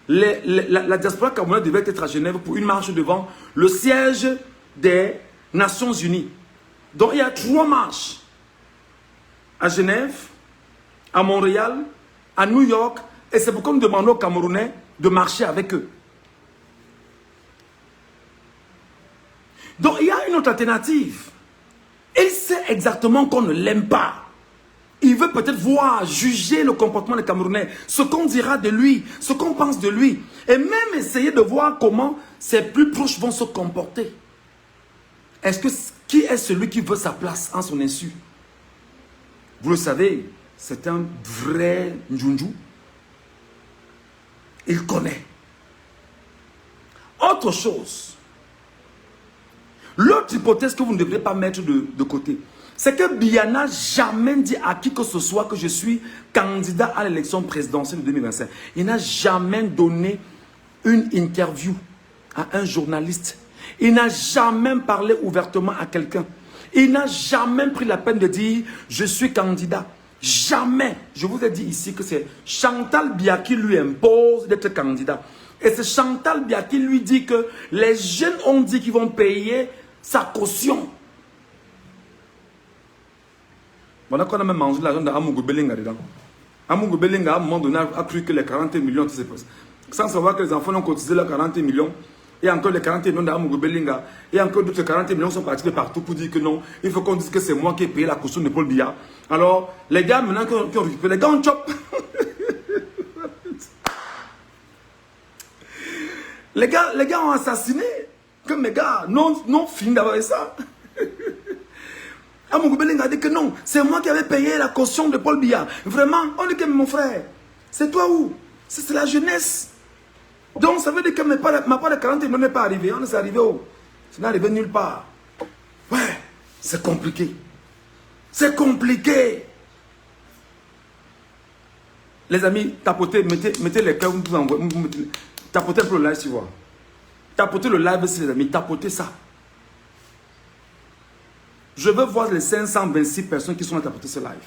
la diaspora camerounaise devait être à Genève pour une marche devant le siège des Nations Unies. Donc il y a 3 marches. À Genève, à Montréal, à New York. Et c'est pourquoi nous demandons aux Camerounais de marcher avec eux. Donc il y a une autre alternative. Il sait exactement qu'on ne l'aime pas. Il veut peut-être voir, juger le comportement des Camerounais, ce qu'on dira de lui, ce qu'on pense de lui. Et même essayer de voir comment ses plus proches vont se comporter. Qui est celui qui veut sa place en son insu? Vous le savez, c'est un vrai Njunju. Il connaît. Autre chose. L'autre hypothèse que vous ne devrez pas mettre de côté, c'est que Biya n'a jamais dit à qui que ce soit que je suis candidat à l'élection présidentielle de 2025. Il n'a jamais donné une interview à un journaliste. Il n'a jamais parlé ouvertement à quelqu'un. Il n'a jamais pris la peine de dire « je suis candidat ». Jamais. Je vous ai dit ici que c'est Chantal Biya qui lui impose d'être candidat. Et c'est Chantal Biya qui lui dit que les jeunes ont dit qu'ils vont payer sa caution. Voilà qu'on a même mangé l'argent d'Amougou Belinga dedans. Amougou Belinga, à un moment donné, a cru que les 40 millions, sans savoir que les enfants ont cotisé leurs 40 millions. Et encore les 40 millions d'Amougou Belinga. Et encore d'autres 40 millions sont partis de partout pour dire que non. Il faut qu'on dise que c'est moi qui ai payé la caution de Paul Biya. Alors, les gars, maintenant qui ont récupéré, les gars, on chope. les gars ont assassiné. Comme mes gars, non fini d'avoir ça. Amougou Belinga a dit que non, c'est moi qui avais payé la caution de Paul Biya. Vraiment, on dit que mon frère, c'est toi où? C'est la jeunesse. Donc ça veut dire que ma part de 40 millions n'est pas arrivée. On est arrivé où? Ça n'est arrivé nulle part. Ouais, c'est compliqué. C'est compliqué. Les amis, tapotez, mettez les cœurs, tapotez un peu le live si vous voulez. Tapotez le live si les amis, tapotez ça. Je veux voir les 526 personnes qui sont à tapoter ce live.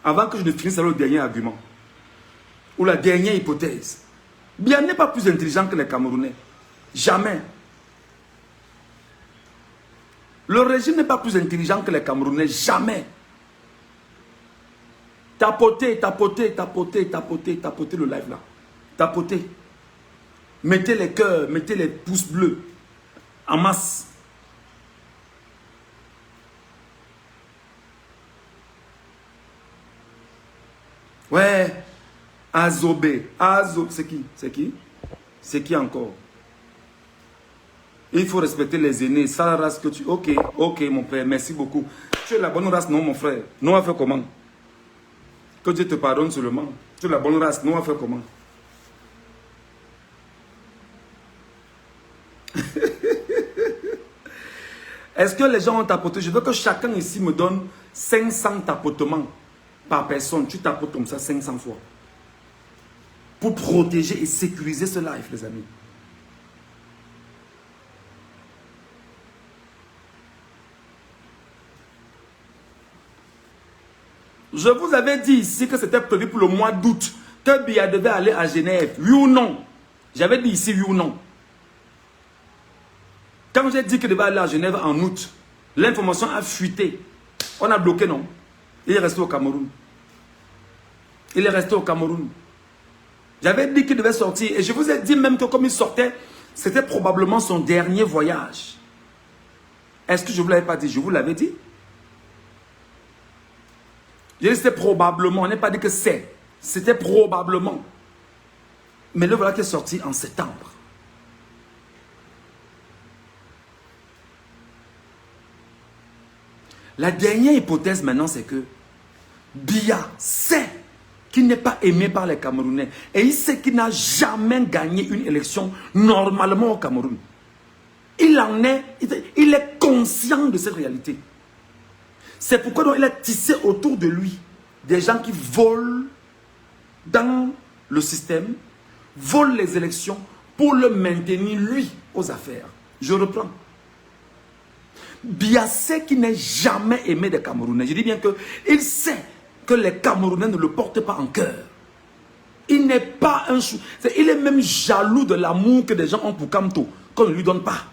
Avant que je ne finisse avec le dernier argument. Ou la dernière hypothèse. Biya n'est pas plus intelligent que les Camerounais. Jamais. Le régime n'est pas plus intelligent que les Camerounais. Jamais. Tapotez le live là. Tapotez. Mettez les cœurs, mettez les pouces bleus. En masse. Ouais. Azobé. C'est qui? C'est qui? C'est qui encore? Il faut respecter les aînés. Ça la race que tu... Ok, mon frère, merci beaucoup. Tu es la bonne race, non, mon frère? Non, on va faire comment? Que Dieu te pardonne seulement. Tu es la bonne race, non, on va faire comment? Est-ce que les gens ont tapoté? Je veux que chacun ici me donne 500 tapotements par personne. Tu tapotes comme ça 500 fois. Pour protéger et sécuriser ce live, les amis. Je vous avais dit ici que c'était prévu pour le mois d'août, que Biya devait aller à Genève. Oui ou non? J'avais dit ici oui ou non. Quand j'ai dit qu'il devait aller à Genève en août, l'information a fuité. On a bloqué, non? Il est resté au Cameroun. Il est resté au Cameroun. J'avais dit qu'il devait sortir. Et je vous ai dit même que comme il sortait, c'était probablement son dernier voyage. Est-ce que je ne vous l'avais pas dit? Je vous l'avais dit. Je dit c'était probablement. On n'a pas dit que c'est. C'était probablement. Mais le voilà qui est sorti en septembre. La dernière hypothèse maintenant, c'est que Biya sait qu'il n'est pas aimé par les Camerounais. Et il sait qu'il n'a jamais gagné une élection normalement au Cameroun. Il est conscient de cette réalité. C'est pourquoi donc, il a tissé autour de lui des gens qui volent dans le système, volent les élections pour le maintenir, lui, aux affaires. Je reprends. Biya sait qu'il n'est jamais aimé des Camerounais. Je dis bien qu'il sait que les Camerounais ne le portent pas en cœur. Il n'est pas un chou. Il est même jaloux de l'amour que des gens ont pour Kamto, qu'on ne lui donne pas.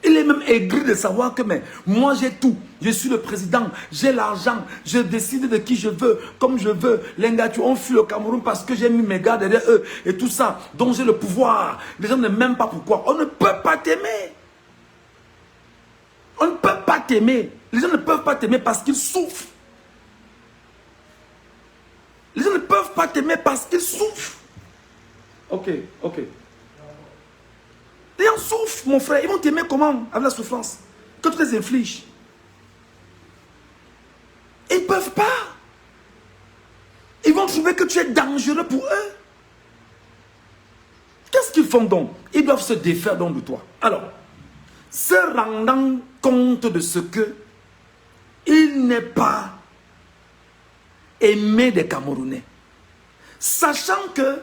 Il est même aigri de savoir que mais, moi j'ai tout. Je suis le président, j'ai l'argent, je décide de qui je veux, comme je veux. Les gars, on fuit le Cameroun parce que j'ai mis mes gars derrière eux et tout ça. Donc j'ai le pouvoir. Les gens ne m'aiment pas pourquoi. On ne peut pas t'aimer. On ne peut pas t'aimer. Les gens ne peuvent pas t'aimer parce qu'ils souffrent. Les gens ne peuvent pas t'aimer parce qu'ils souffrent. Ok. Les gens souffrent, mon frère. Ils vont t'aimer comment? Avec la souffrance que tu les infliges. Ils ne peuvent pas. Ils vont trouver que tu es dangereux pour eux. Qu'est-ce qu'ils font donc? Ils doivent se défaire donc de toi. Alors, se rendant compte de ce que il n'est pas aimé des Camerounais. Sachant que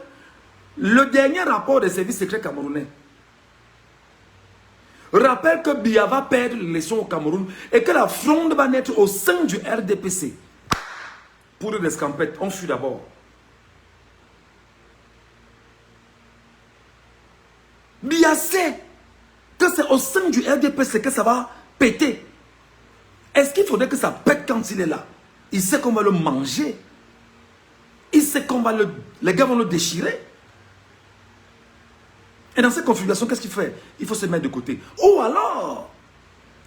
le dernier rapport des services secrets camerounais rappelle que Biya va perdre l'élection au Cameroun et que la fronde va naître au sein du RDPC. Pour les escampettes, on fuit d'abord. Biya sait que c'est au sein du RDPC que ça va péter. Est-ce qu'il faudrait que ça pète quand il est là? Il sait qu'on va le manger. Il sait qu'on va les gars vont le déchirer. Et dans cette configuration, qu'est-ce qu'il fait? Il faut se mettre de côté. Ou alors,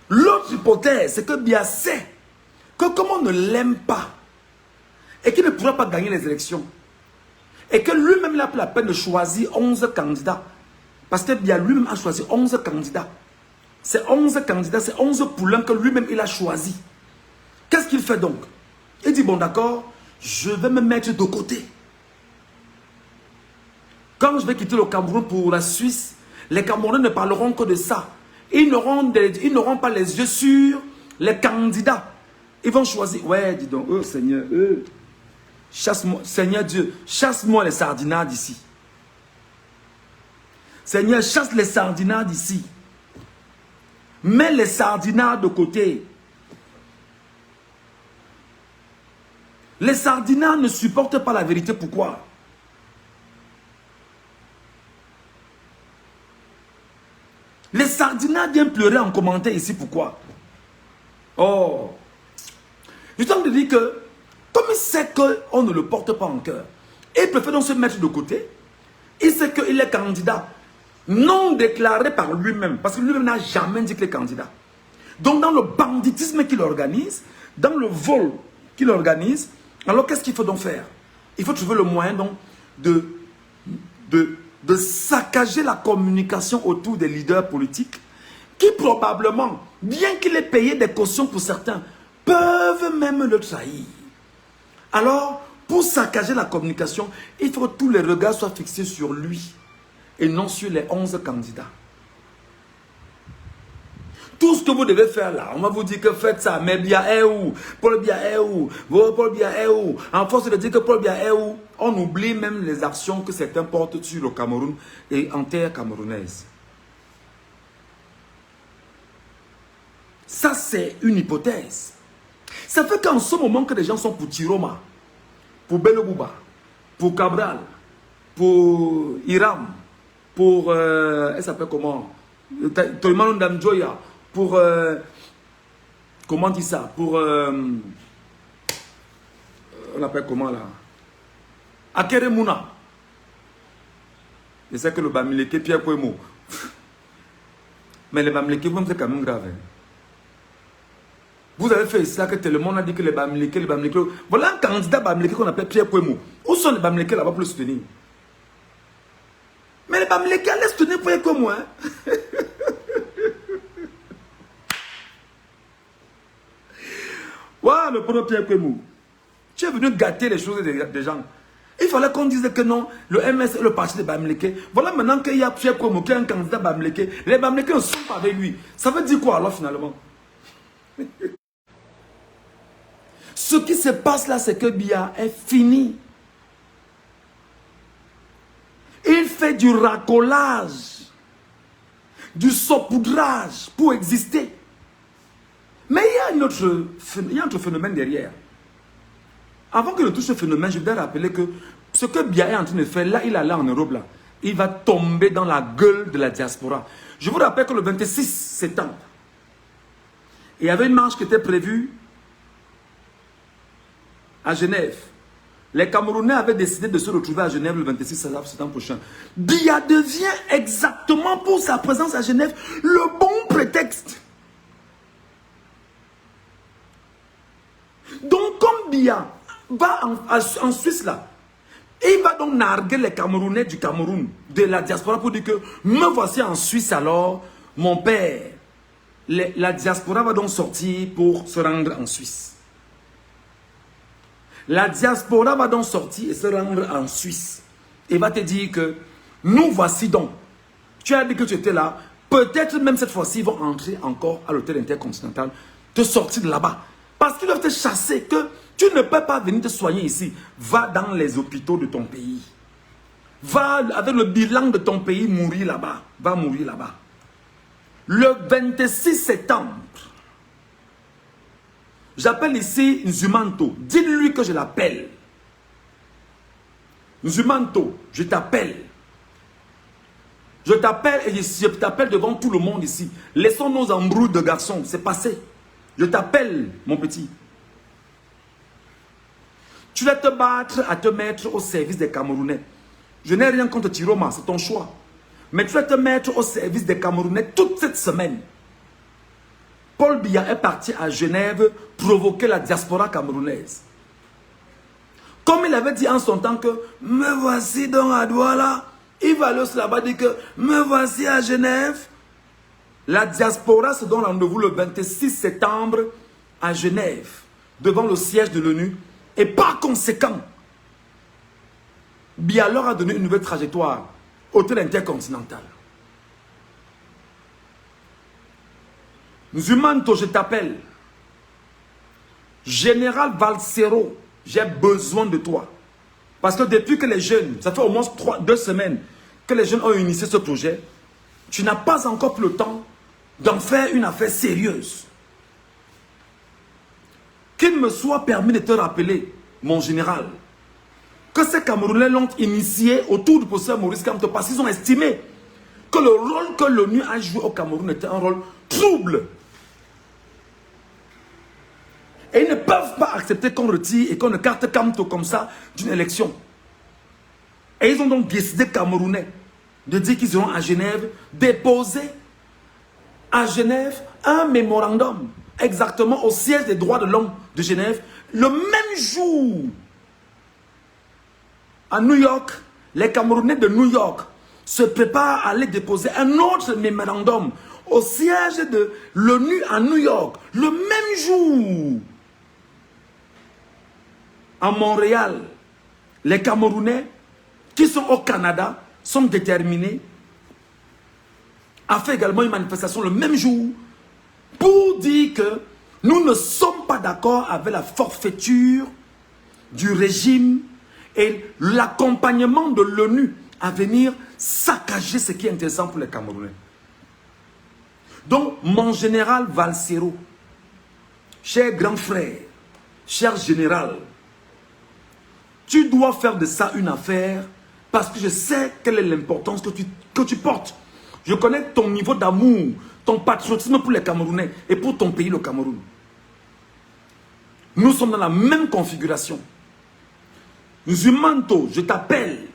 l'autre hypothèse, c'est que Biya sait que comme on ne l'aime pas et qu'il ne pourra pas gagner les élections, et que lui-même il a pris la peine de choisir 11 candidats, parce que Biya lui-même a choisi 11 candidats. C'est 11 candidats, c'est 11 poulains que lui-même il a choisi. Qu'est-ce qu'il fait donc? Il dit, bon d'accord, je vais me mettre de côté. Quand je vais quitter le Cameroun pour la Suisse, les Camerounais ne parleront que de ça. Ils n'auront pas les yeux sur les candidats. Ils vont choisir. Ouais, dis donc, Seigneur, chasse-moi, Seigneur Dieu, chasse-moi les sardinats d'ici. Seigneur, chasse les sardinats d'ici. Mets les sardinats de côté. Les sardinats ne supportent pas la vérité. Pourquoi? Les sardinats viennent pleurer en commentaire ici. Pourquoi? Oh. Je suis en train de dire que, comme il sait qu'on ne le porte pas en cœur, il préfère donc se mettre de côté. Il sait qu'il est candidat non déclaré par lui-même, parce que lui-même n'a jamais dit qu'il est candidat. Donc dans le banditisme qu'il organise, dans le vol qu'il organise, alors qu'est-ce qu'il faut donc faire? Il faut trouver le moyen donc de saccager la communication autour des leaders politiques qui probablement, bien qu'il ait payé des cautions pour certains, peuvent même le trahir. Alors, pour saccager la communication, il faut que tous les regards soient fixés sur lui et non sur les 11 candidats. Tout ce que vous devez faire là, on va vous dire que faites ça, mais Biya est où? Paul Biya est où? Paul Biya est où? En force de dire que Paul Biya est où, on oublie même les actions que certains portent sur le Cameroun et en terre camerounaise. Ça, c'est une hypothèse. Ça fait qu'en ce moment que les gens sont pour Tiroma, pour Belobouba, pour Cabral, pour Iram, pour, elle s'appelle comment? Tolmano Ndamjoya, pour, comment on dit ça? Pour, on l'appelle comment là? Akeremuna. Je sais que le Bamileke, Pierre Kouemo. Mais le Bamileke, c'est quand même grave. Hein? Vous avez fait ça que tout le monde a dit que les Bamileke, voilà un candidat Bamileke qu'on appelle Pierre Kouemo. Où sont les Bamileke là-bas pour le soutenir? Mais les Bamileke, laisse soutenir Pierre Kouemo. Hein? Voilà le premier Pierre Kouemo. Tu es venu gâter les choses des gens. Il fallait qu'on dise que non, le MS est le parti de Bamileke. Voilà maintenant qu'il y a Pierre Kouemo qui est un candidat Bamileke. Les Bamileke ne sont pas avec lui. Ça veut dire quoi alors finalement? Ce qui se passe là, c'est que Biya est fini. Il fait du racolage, du saupoudrage pour exister. Mais il y a un autre phénomène derrière. Avant que je touche ce phénomène, je voudrais rappeler que ce que Biya est en train de faire, là, il est allé en Europe, là. Il va tomber dans la gueule de la diaspora. Je vous rappelle que le 26 septembre, il y avait une marche qui était prévue à Genève. Les Camerounais avaient décidé de se retrouver à Genève le 26 septembre prochain. Biya devient exactement pour sa présence à Genève le bon prétexte. Donc comme Biya va en Suisse là, il va donc narguer les Camerounais du Cameroun, de la diaspora pour dire que me voici en Suisse alors, mon père. La diaspora va donc sortir pour se rendre en Suisse. La diaspora va donc sortir et se rendre en Suisse. Et va te dire que nous voici donc. Tu as dit que tu étais là. Peut-être même cette fois-ci, ils vont entrer encore à l'hôtel intercontinental, te sortir de là-bas. Parce qu'ils doivent te chasser, que tu ne peux pas venir te soigner ici. Va dans les hôpitaux de ton pays. Va avec le bilan de ton pays mourir là-bas. Va mourir là-bas. Le 26 septembre, j'appelle ici Nzumanto. Dis-lui que je l'appelle. Nzumanto, je t'appelle. Je t'appelle et je t'appelle devant tout le monde ici. Laissons nos embrouilles de garçons. C'est passé. Je t'appelle, mon petit. Tu vas te battre à te mettre au service des Camerounais. Je n'ai rien contre Tiroma, c'est ton choix. Mais tu vas te mettre au service des Camerounais toute cette semaine. Paul Biya est parti à Genève provoquer la diaspora camerounaise. Comme il avait dit en son temps que « Me voici donc à Douala », il va aller là-bas dire que « Me voici à Genève ». La diaspora se donne rendez-vous le 26 septembre à Genève, devant le siège de l'ONU. Et par conséquent, Biya leur a donné une nouvelle trajectoire, hôtel intercontinental. Nzumanto, je t'appelle. Général Valsero, j'ai besoin de toi. Parce que depuis que les jeunes, ça fait au moins 2 semaines que les jeunes ont initié ce projet, tu n'as pas encore pris le temps d'en faire une affaire sérieuse. Qu'il me soit permis de te rappeler, mon général, que ces Camerounais l'ont initié autour du professeur Maurice Kamto parce qu'ils ont estimé que le rôle que l'ONU a joué au Cameroun était un rôle trouble. Et ils ne peuvent pas accepter qu'on retire et qu'on écarte Kamto comme ça d'une élection. Et ils ont donc décidé, Camerounais, de dire qu'ils iront à Genève, déposer à Genève un mémorandum, exactement au siège des droits de l'homme de Genève, le même jour. À New York, les Camerounais de New York se préparent à aller déposer un autre mémorandum au siège de l'ONU à New York, le même jour. À Montréal, les Camerounais qui sont au Canada sont déterminés à faire également une manifestation le même jour pour dire que nous ne sommes pas d'accord avec la forfaiture du régime et l'accompagnement de l'ONU à venir saccager ce qui est intéressant pour les Camerounais. Donc, mon général Valsero, cher grand frère, cher général, tu dois faire de ça une affaire parce que je sais quelle est l'importance que tu portes. Je connais ton niveau d'amour, ton patriotisme pour les Camerounais et pour ton pays, le Cameroun. Nous sommes dans la même configuration. Nzumanto, je t'appelle.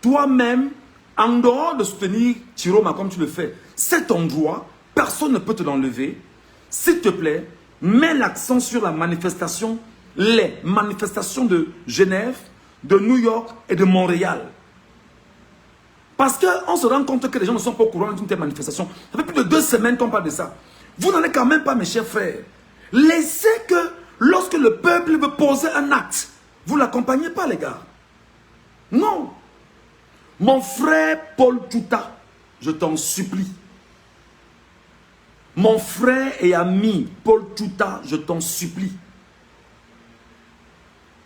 Toi-même, en dehors de soutenir Tiroma comme tu le fais, c'est ton droit, personne ne peut te l'enlever. S'il te plaît, mets l'accent sur la manifestation, les manifestations de Genève, de New York et de Montréal. Parce qu'on se rend compte que les gens ne sont pas au courant d'une telle manifestation. Ça fait plus de 2 semaines qu'on parle de ça. Vous n'en êtes quand même pas, mes chers frères. Laissez que lorsque le peuple veut poser un acte, vous ne l'accompagnez pas, les gars. Non. Mon frère Paul Touta, je t'en supplie. Mon frère et ami Paul Touta, je t'en supplie.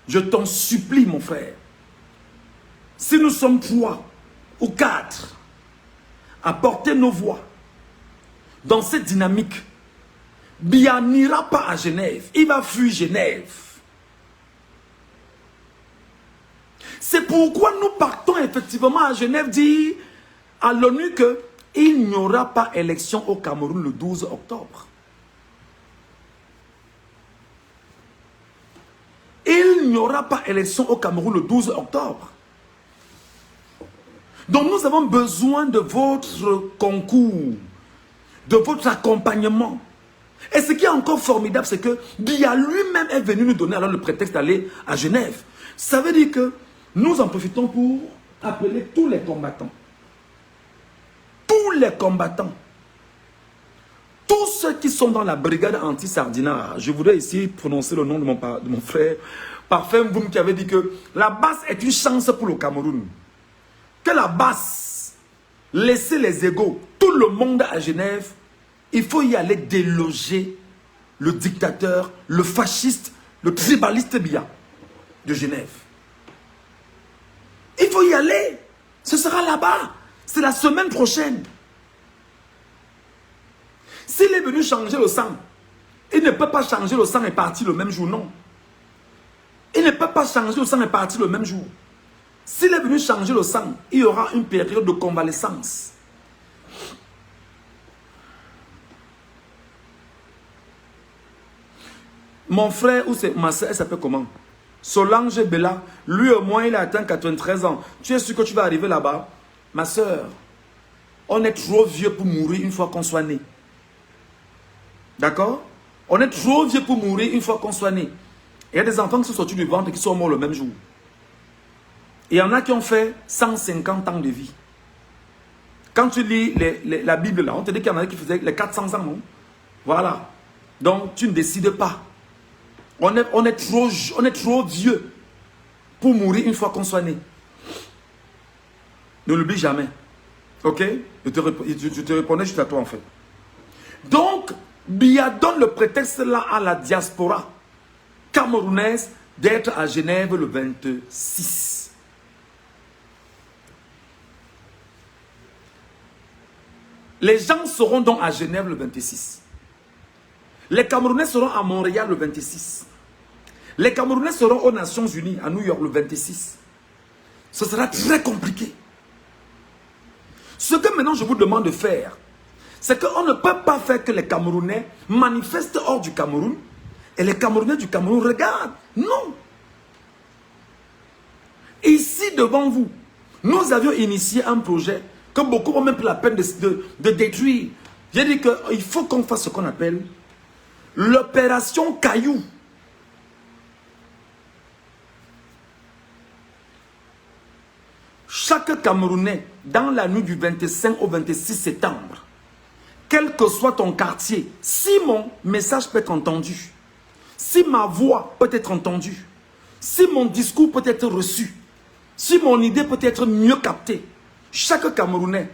Je t'en supplie, mon frère. Si nous sommes 3 ou 4 à porter nos voix dans cette dynamique, Biya n'ira pas à Genève. Il va fuir Genève. C'est pourquoi nous partons effectivement à Genève dire à l'ONU qu'il n'y aura pas élection au Cameroun le 12 octobre. Il n'y aura pas élection au Cameroun le 12 octobre. Donc nous avons besoin de votre concours, de votre accompagnement. Et ce qui est encore formidable, c'est que Biya lui-même est venu nous donner alors le prétexte d'aller à Genève. Ça veut dire que nous en profitons pour appeler tous les combattants. Tous les combattants. Tous ceux qui sont dans la brigade anti-Sardinat. Je voudrais ici prononcer le nom de mon frère Parfum Boum qui avait dit que la basse est une chance pour le Cameroun. Que la basse, laissez les égaux, tout le monde à Genève, il faut y aller déloger le dictateur, le fasciste, le tribaliste Biya de Genève. Il faut y aller. Ce sera là-bas. C'est la semaine prochaine. S'il est venu changer le sang, il ne peut pas changer le sang et partir le même jour, non. Il ne peut pas changer le sang et partir le même jour. S'il est venu changer le sang, il y aura une période de convalescence. Mon frère, ou c'est ma soeur, elle s'appelle comment? Solange Bella, lui au moins il a atteint 93 ans. Tu es sûr que tu vas arriver là-bas? Ma soeur, on est trop vieux pour mourir une fois qu'on soit né. D'accord? On est trop vieux pour mourir une fois qu'on soit né. Il y a des enfants qui sont sortis du ventre et qui sont morts le même jour. Il y en a qui ont fait 150 ans de vie. Quand tu lis la Bible, là, on te dit qu'il y en a qui faisaient les 400 ans, non? Voilà. Donc, tu ne décides pas. On est trop vieux pour mourir une fois qu'on soit né. Ne l'oublie jamais. Ok? Je te répondais juste à toi, en fait. Donc, Biya donne le prétexte là à la diaspora camerounaise d'être à Genève le 26. Les gens seront donc à Genève le 26. Les Camerounais seront à Montréal le 26. Les Camerounais seront aux Nations Unies à New York le 26. Ce sera très compliqué. Ce que maintenant je vous demande de faire, c'est qu'on ne peut pas faire que les Camerounais manifestent hors du Cameroun et les Camerounais du Cameroun regardent. Non. Ici devant vous, nous avions initié un projet que beaucoup ont même pris la peine de détruire. J'ai dit qu'il faut qu'on fasse ce qu'on appelle l'opération Caillou. Chaque Camerounais, dans la nuit du 25 au 26 septembre, quel que soit ton quartier, si mon message peut être entendu, si ma voix peut être entendue, si mon discours peut être reçu, si mon idée peut être mieux captée, chaque Camerounais,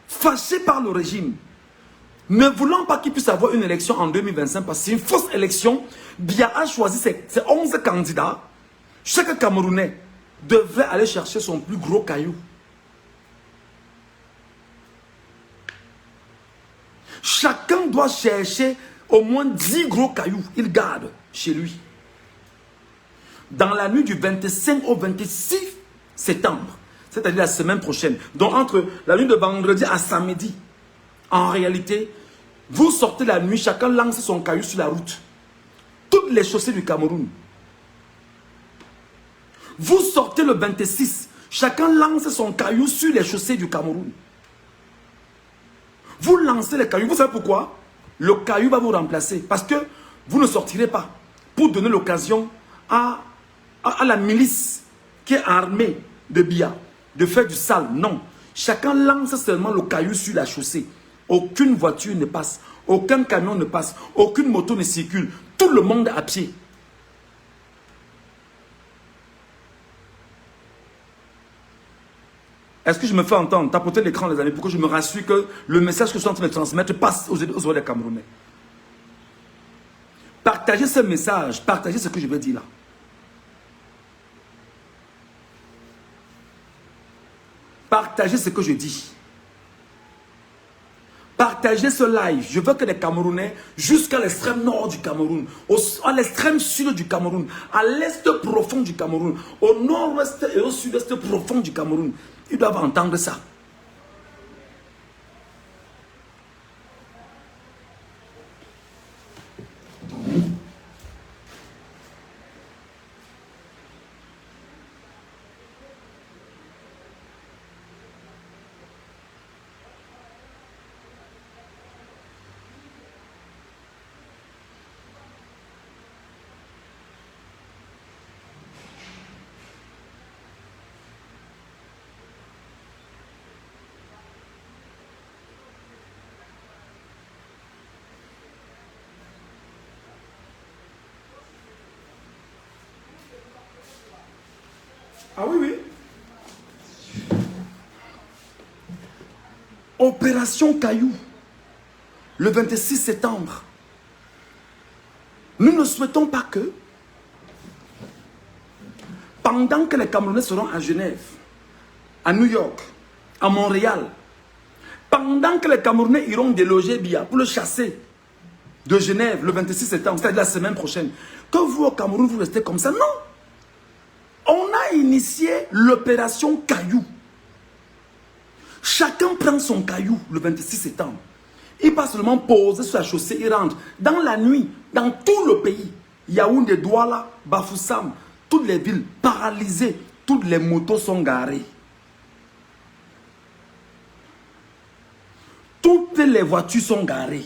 fâché par le régime, ne voulant pas qu'il puisse avoir une élection en 2025, parce que c'est une fausse élection, Biya a choisi ses 11 candidats, chaque Camerounais devrait aller chercher son plus gros caillou. Chacun doit chercher au moins 10 gros cailloux. Il garde chez lui. Dans la nuit du 25 au 26 septembre, c'est-à-dire la semaine prochaine, donc entre la nuit de vendredi à samedi, en réalité, vous sortez la nuit, chacun lance son caillou sur la route. Toutes les chaussées du Cameroun. Vous sortez le 26, chacun lance son caillou sur les chaussées du Cameroun. Vous lancez les cailloux, vous savez pourquoi? Le caillou va vous remplacer, parce que vous ne sortirez pas pour donner l'occasion à la milice qui est armée de Biya de faire du sale. Non, chacun lance seulement le caillou sur la chaussée. Aucune voiture ne passe, aucun camion ne passe, aucune moto ne circule, tout le monde à pied. Est-ce que je me fais entendre? Tapotez l'écran, les amis, pour que je me rassure que le message que je suis en train de transmettre passe aux oreilles des Camerounais. Partagez ce message, partagez ce que je vais dire là. Partagez ce que je dis. Partagez ce live. Je veux que les Camerounais, jusqu'à l'extrême nord du Cameroun, à l'extrême sud du Cameroun, à l'est profond du Cameroun, au nord-ouest et au sud-est profond du Cameroun, ils doivent entendre ça. Ah oui, oui. Opération Caillou, le 26 septembre. Nous ne souhaitons pas que, pendant que les Camerounais seront à Genève, à New York, à Montréal, pendant que les Camerounais iront déloger Biya pour le chasser de Genève le 26 septembre, c'est-à-dire la semaine prochaine, que vous au Cameroun, vous restez comme ça. Non. On a initié l'opération Caillou. Chacun prend son caillou le 26 septembre. Il va seulement poser sur la chaussée, il rentre. Dans la nuit, dans tout le pays, Yaoundé, Douala, Bafoussam, toutes les villes paralysées, toutes les motos sont garées. Toutes les voitures sont garées.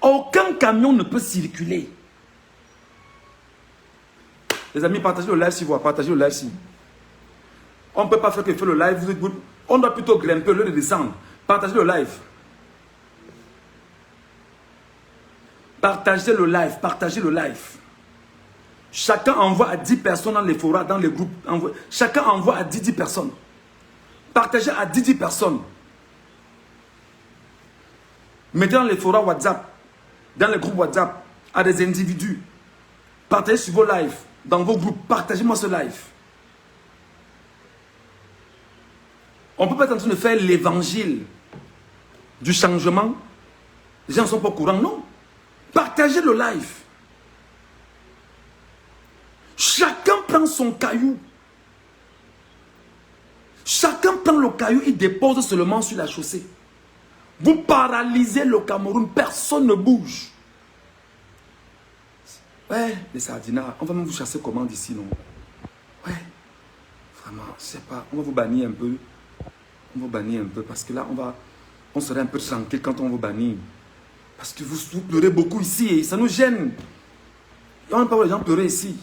Aucun camion ne peut circuler. Les amis, partagez le live si vous partagez le live si. On ne peut pas faire que le live. On doit plutôt grimper au lieu de descendre. Partagez le live. Partagez le live. Partagez le live. Chacun envoie à 10 personnes dans les forums, dans les groupes. Chacun envoie à 10 personnes. Partagez à 10 personnes. Mettez dans les forums WhatsApp, dans les groupes WhatsApp, à des individus. Partagez sur vos lives, dans vos groupes. Partagez-moi ce live. On ne peut pas être en train de faire l'évangile du changement. Les gens ne sont pas au courant, non. Partagez le live. Chacun prend son caillou. Chacun prend le caillou, il dépose seulement sur la chaussée. Vous paralysez le Cameroun, personne ne bouge. Ouais, les sardinats, on va même vous chasser comment d'ici, non? Ouais, vraiment, je sais pas, on va vous bannir un peu. On va bannir un peu parce que là, on serait un peu tranquille quand on vous bannir. Parce que vous pleurez beaucoup ici et ça nous gêne. On n'aime pas les gens pleurer ici.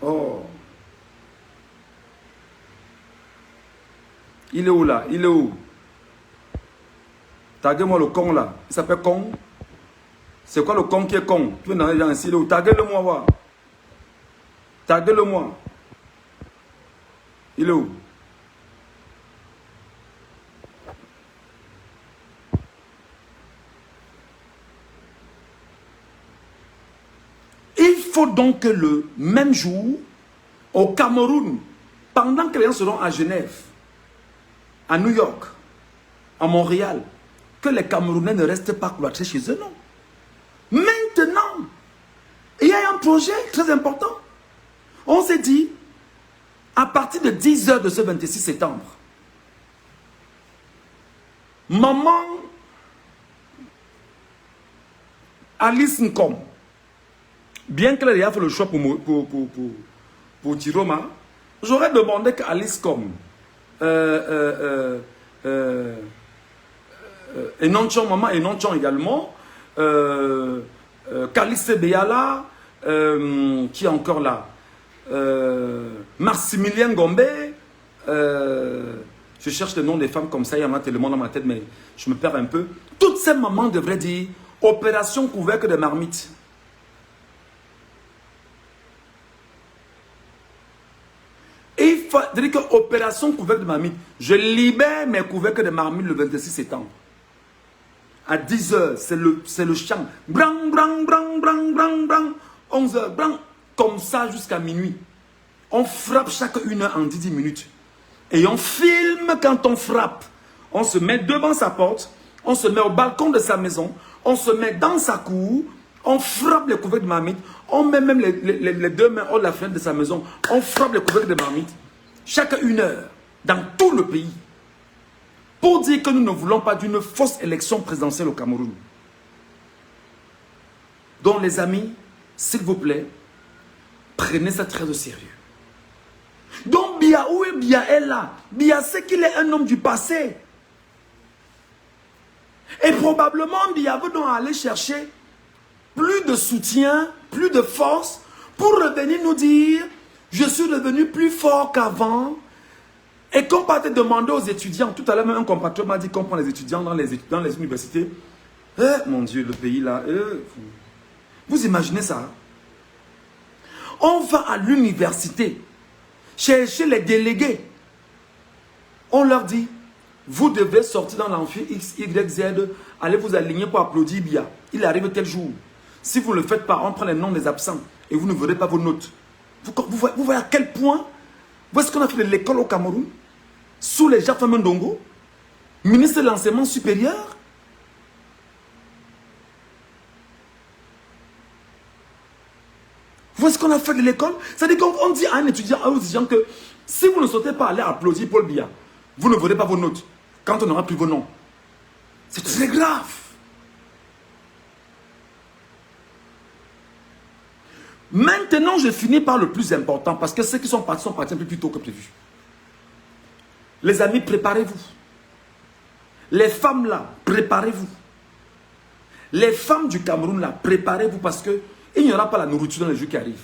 Oh. Il est où là? Il est où? Taguez-moi le con là. Il s'appelle con. C'est quoi le con qui est con? Tu veux dans les gens ici? Il est où? Taguez-le-moi, voir. Taguez-le-moi. Il est où? Il faut donc que le même jour, au Cameroun, pendant que les gens seront à Genève, à New York, à Montréal, que les Camerounais ne restent pas cloîtrés chez eux, non. Maintenant, il y a un projet très important. On s'est dit, à partir de 10 h de ce 26 septembre, maman Alice Nkom, bien qu'elle ait fait le choix pour Tiroma, j'aurais demandé qu'Alice Nkom et Nonchon, maman et Nonchon également, Kalisse Beyala, qui est encore là, Maximilien Gombe, je cherche le nom des femmes comme ça, il y en a tellement dans ma tête, mais je me perds un peu. Toutes ces mamans devraient dire opération couvercle de marmite. Et il faut dire que opération couvercle de marmite, je libère mes couvercles de marmite le 26 septembre. À 10 h, c'est le chant. Brang, brang, brang, brang, brang, brang. 11 h, brang. Comme ça jusqu'à minuit. On frappe chaque 1 heure en 10 minutes. Et on filme quand on frappe. on se met devant sa porte, on se met au balcon de sa maison, on se met dans sa cour, on frappe les couvercles de marmite, on met même les deux mains hors de la fenêtre de sa maison, on frappe les couvercles de marmite, chaque 1 heure, dans tout le pays, pour dire que nous ne voulons pas d'une fausse élection présidentielle au Cameroun. Donc les amis, s'il vous plaît, prenez ça très au sérieux. Donc Biya, où est Biya est là? Biya sait qu'il est un homme du passé. Et probablement Biya veut donc aller chercher plus de soutien, plus de force, pour revenir nous dire, je suis devenu plus fort qu'avant. Et qu'on partait demander aux étudiants, tout à l'heure même un compatriote m'a dit qu'on prend les étudiants dans les universités. Mon Dieu, le pays là, vous imaginez ça? On va à l'université chercher les délégués. On leur dit, vous devez sortir dans l'amphi X, Y, Z, allez vous aligner pour applaudir Biya. Il arrive tel jour. Si vous ne le faites pas, on prend les noms des absents et vous ne verrez pas vos notes. Vous voyez à quel point, voici ce qu'on a fait de l'école au Cameroun, sous les Jacques Ndongo, ministre de l'enseignement supérieur. Vous voyez ce qu'on a fait de l'école? C'est-à-dire qu'on dit à un étudiant, aux étudiants que si vous ne sautez pas aller applaudir Paul Biya, vous ne verrez pas vos notes quand on n'aura plus vos noms. C'est très grave. Maintenant, je finis par le plus important parce que ceux qui sont partis un peu plus tôt que prévu. Les amis, préparez-vous. Les femmes là, préparez-vous. Les femmes du Cameroun là, préparez-vous parce que il n'y aura pas la nourriture dans les jours qui arrivent.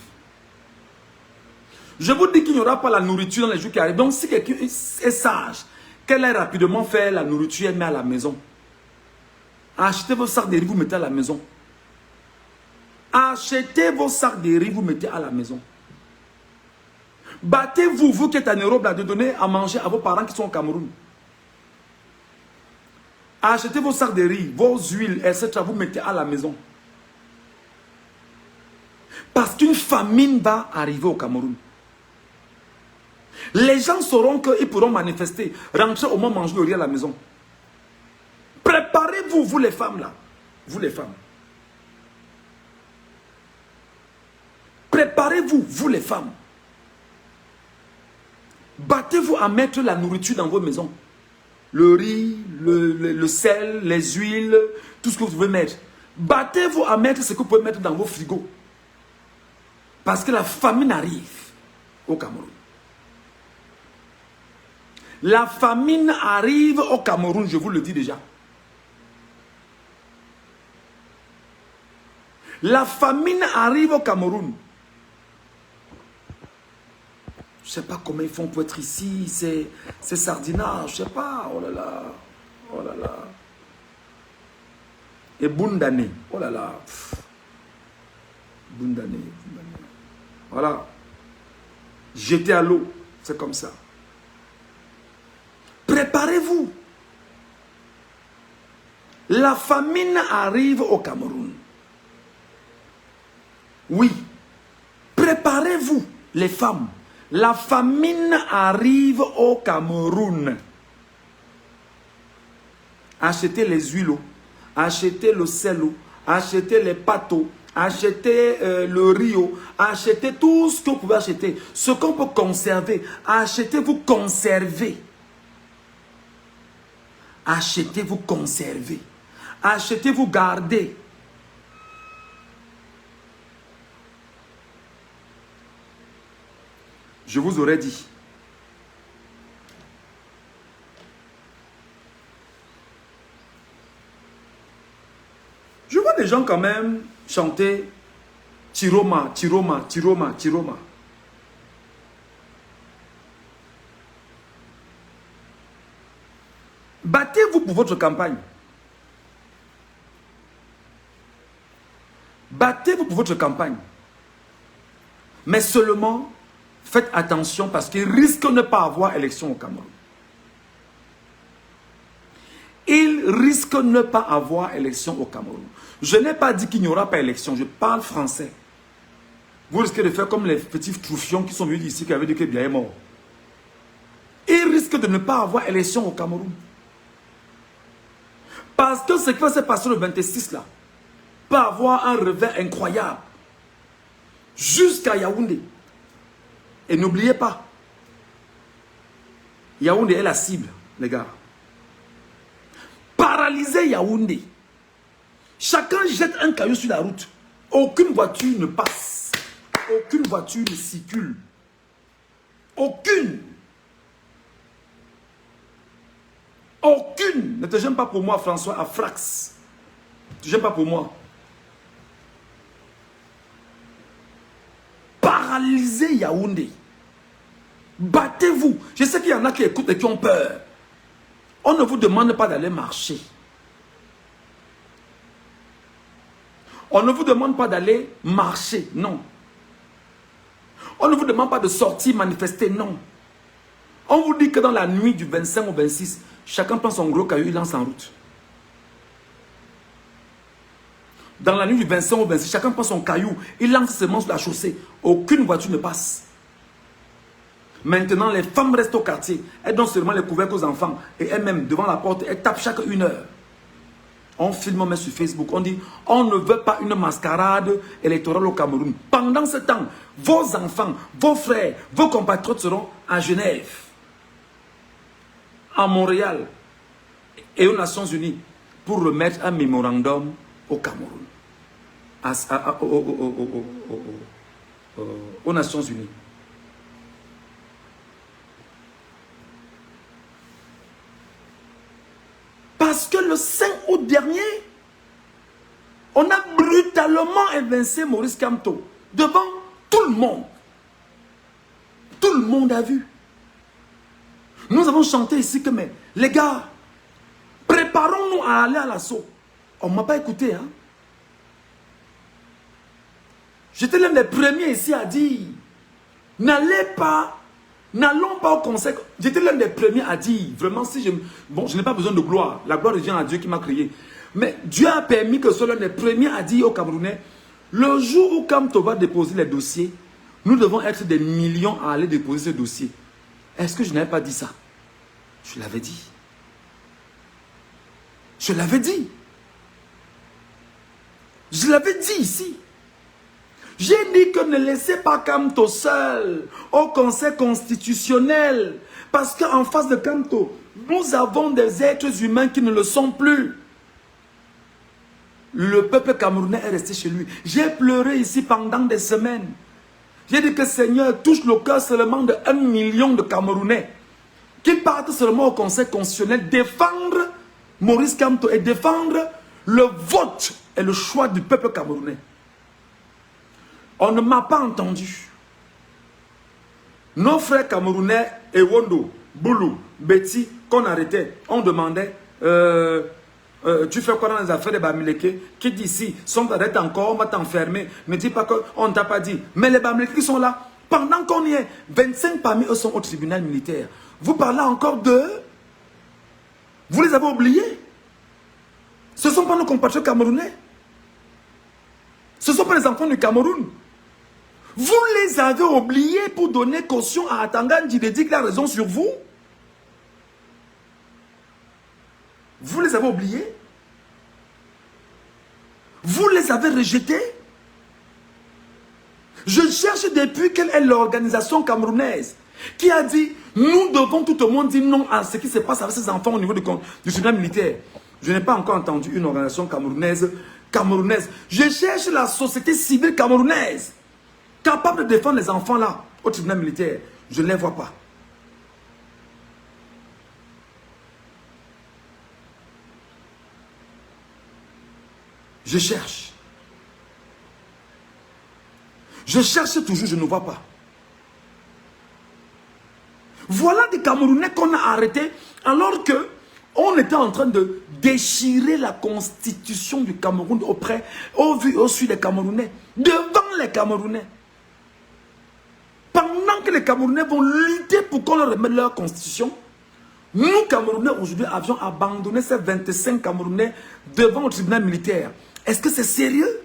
Je vous dis qu'il n'y aura pas la nourriture dans les jours qui arrivent. Donc si quelqu'un est sage, qu'elle aille rapidement faire la nourriture et met à la maison. Achetez vos sacs de riz, vous mettez à la maison. Achetez vos sacs de riz, vous mettez à la maison. Battez-vous, vous qui êtes en Europe, là, de donner à manger à vos parents qui sont au Cameroun. Achetez vos sacs de riz, vos huiles, etc. Vous mettez à la maison. Parce qu'une famine va arriver au Cameroun. Les gens sauront qu'ils pourront manifester, rentrer au moins manger le riz à la maison. Préparez-vous, vous les femmes là. Vous les femmes. Préparez-vous, vous les femmes. Battez-vous à mettre la nourriture dans vos maisons. Le riz, le sel, les huiles, tout ce que vous pouvez mettre. Battez-vous à mettre ce que vous pouvez mettre dans vos frigos. Parce que la famine arrive au Cameroun. La famine arrive au Cameroun, je vous le dis déjà. La famine arrive au Cameroun. Je ne sais pas comment ils font pour être ici. C'est sardinage, je ne sais pas. Oh là là. Oh là là. Et Bundane. Oh là là. Bundane. Voilà. Jeter à l'eau. C'est comme ça. Préparez-vous. La famine arrive au Cameroun. Oui. Préparez-vous, les femmes. La famine arrive au Cameroun. Achetez les huiles, achetez le sel, achetez les pâtes, achetez le riz, achetez tout ce que vous pouvez acheter. Ce qu'on peut conserver, achetez-vous conserver. Achetez-vous conserver. Achetez-vous garder. Je vous aurais dit. Je vois des gens quand même chanter Tiroma, Tiroma, Tiroma, Tiroma. Battez-vous pour votre campagne. Battez-vous pour votre campagne. Mais seulement, faites attention parce qu'il risque de ne pas avoir élection au Cameroun. Il risque de ne pas avoir élection au Cameroun. Je n'ai pas dit qu'il n'y aura pas élection, je parle français. Vous risquez de faire comme les petits troufions qui sont venus ici qui avaient dit que Biya est mort. Il risque de ne pas avoir élection au Cameroun. Parce que ce qui va se passer le 26 là, peut avoir un revers incroyable. Jusqu'à Yaoundé. Et n'oubliez pas, Yaoundé est la cible, les gars. Paralyser Yaoundé. Chacun jette un caillou sur la route. Aucune voiture ne passe. Aucune voiture ne circule. Aucune. Aucune. Ne te gêne pas pour moi, François, à Frax. Ne te gêne pas pour moi. Paralysez Yaoundé. Battez-vous. Je sais qu'il y en a qui écoutent et qui ont peur. On ne vous demande pas d'aller marcher. On ne vous demande pas d'aller marcher, non. On ne vous demande pas de sortir manifester, non. On vous dit que dans la nuit du 25 au 26, chacun prend son gros caillou, il lance en route. Dans la nuit du 25 au 26, chacun prend son caillou, il lance seulement sur la chaussée. Aucune voiture ne passe. Maintenant, les femmes restent au quartier. Elles donnent seulement les couvercles aux enfants. Et elles-mêmes, devant la porte, elles tapent chaque 1 heure. On filme, on met sur Facebook. On dit, on ne veut pas une mascarade électorale au Cameroun. Pendant ce temps, vos enfants, vos frères, vos compatriotes seront à Genève, à Montréal et aux Nations Unies pour remettre un mémorandum au Cameroun, aux Nations Unies. Parce que le 5 août dernier, on a brutalement évincé Maurice Kamto devant tout le monde. Tout le monde a vu. Nous avons chanté ici que, mais les gars, préparons-nous à aller à l'assaut. On ne m'a pas écouté. Hein? J'étais l'un des premiers ici à dire, n'allez pas. N'allons pas au conseil. J'étais l'un des premiers à dire, vraiment, si je... Bon, je n'ai pas besoin de gloire. La gloire revient à Dieu qui m'a créé. Mais Dieu a permis que ce soit l'un des premiers à dire aux Camerounais, le jour où Kamto va déposer les dossiers, nous devons être des millions à aller déposer ce dossier. Est-ce que je n'avais pas dit ça? Je l'avais dit. Je l'avais dit. Je l'avais dit ici. J'ai dit que ne laissez pas Kamto seul au conseil constitutionnel. Parce qu'en face de Kamto, nous avons des êtres humains qui ne le sont plus. Le peuple camerounais est resté chez lui. J'ai pleuré ici pendant des semaines. J'ai dit que Seigneur touche le cœur seulement de 1 million de Camerounais. Qu'ils partent seulement au conseil constitutionnel défendre Maurice Kamto et défendre le vote et le choix du peuple camerounais. On ne m'a pas entendu. Nos frères camerounais, Ewondo, Boulou, Betty, qu'on arrêtait, on demandait, tu fais quoi dans les affaires de Bamileke? Qui d'ici sont arrêtés encore, on va t'enfermer. Ne dis pas qu'on ne t'a pas dit. Mais les Bamileke qui sont là, pendant qu'on y est, 25 parmi eux sont au tribunal militaire. Vous parlez encore d'eux? Vous les avez oubliés? Ce ne sont pas nos compatriotes camerounais. Ce ne sont pas les enfants du Cameroun. Vous les avez oubliés pour donner caution à Atanga Ndjidedi qui a raison sur vous. Vous les avez oubliés. Vous les avez rejetés. Je cherche depuis quelle est l'organisation camerounaise qui a dit, nous devons tout le monde dire non à ce qui se passe avec ces enfants au niveau du tribunal militaire. Je n'ai pas encore entendu une organisation camerounaise. Je cherche la société civile camerounaise capable de défendre les enfants là au tribunal militaire. Je ne les vois pas. Je cherche. Je cherche toujours, je ne vois pas. Voilà des Camerounais qu'on a arrêtés alors que on était en train de déchirer la constitution du Cameroun au vu au su des Camerounais, devant les Camerounais. Pendant que les Camerounais vont lutter pour qu'on leur remette leur constitution, nous, Camerounais, aujourd'hui, avions abandonné ces 25 Camerounais devant le tribunal militaire. Est-ce que c'est sérieux?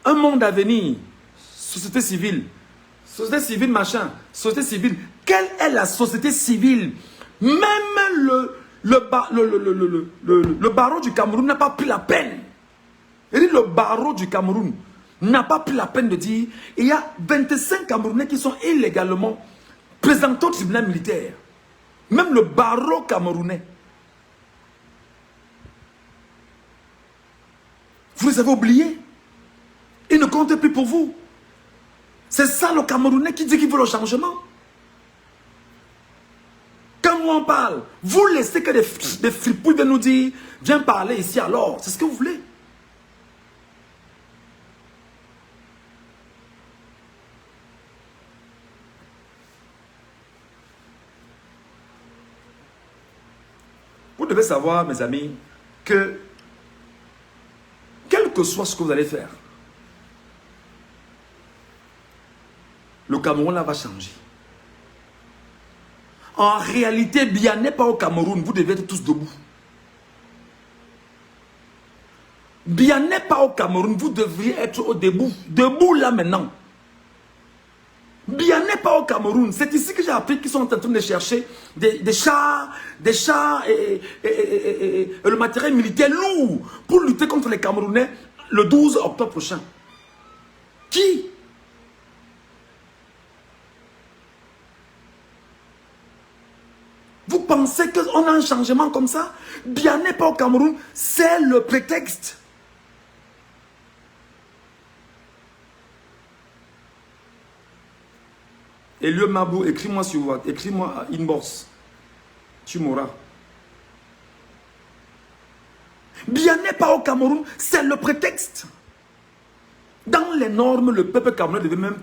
Un monde à venir, société civile machin, société civile, Quelle est la société civile? Même le barreau du Cameroun n'a pas pris la peine. Le barreau du Cameroun n'a pas pris la peine de dire il y a 25 Camerounais qui sont illégalement présentés au tribunal militaire. Même le barreau camerounais. Vous les avez oubliés. Ils ne comptent plus pour vous. C'est ça le Camerounais qui dit qu'il veut le changement. Quand nous on parle, vous laissez que des fripouilles viennent nous dire viens parler ici alors. C'est ce que vous voulez. Vous devez savoir, mes amis, que quel que soit ce que vous allez faire, le Cameroun là va changer. En réalité, bien n'est pas au Cameroun, vous devez être tous debout. Bien n'est pas au Cameroun, vous devriez être au debout. Debout là maintenant. Bien n'est pas au Cameroun. C'est ici que j'ai appris qu'ils sont en train de chercher des chars et le matériel militaire lourd pour lutter contre les Camerounais le 12 octobre prochain. Qui? Vous pensez qu'on a un changement comme ça? Bien n'est pas au Cameroun, c'est le prétexte. Elio Mabou, écris-moi sur WhatsApp, écris-moi inbox. Tu m'auras. Bien n'est pas au Cameroun, c'est le prétexte. Dans les normes, le peuple camerounais devait même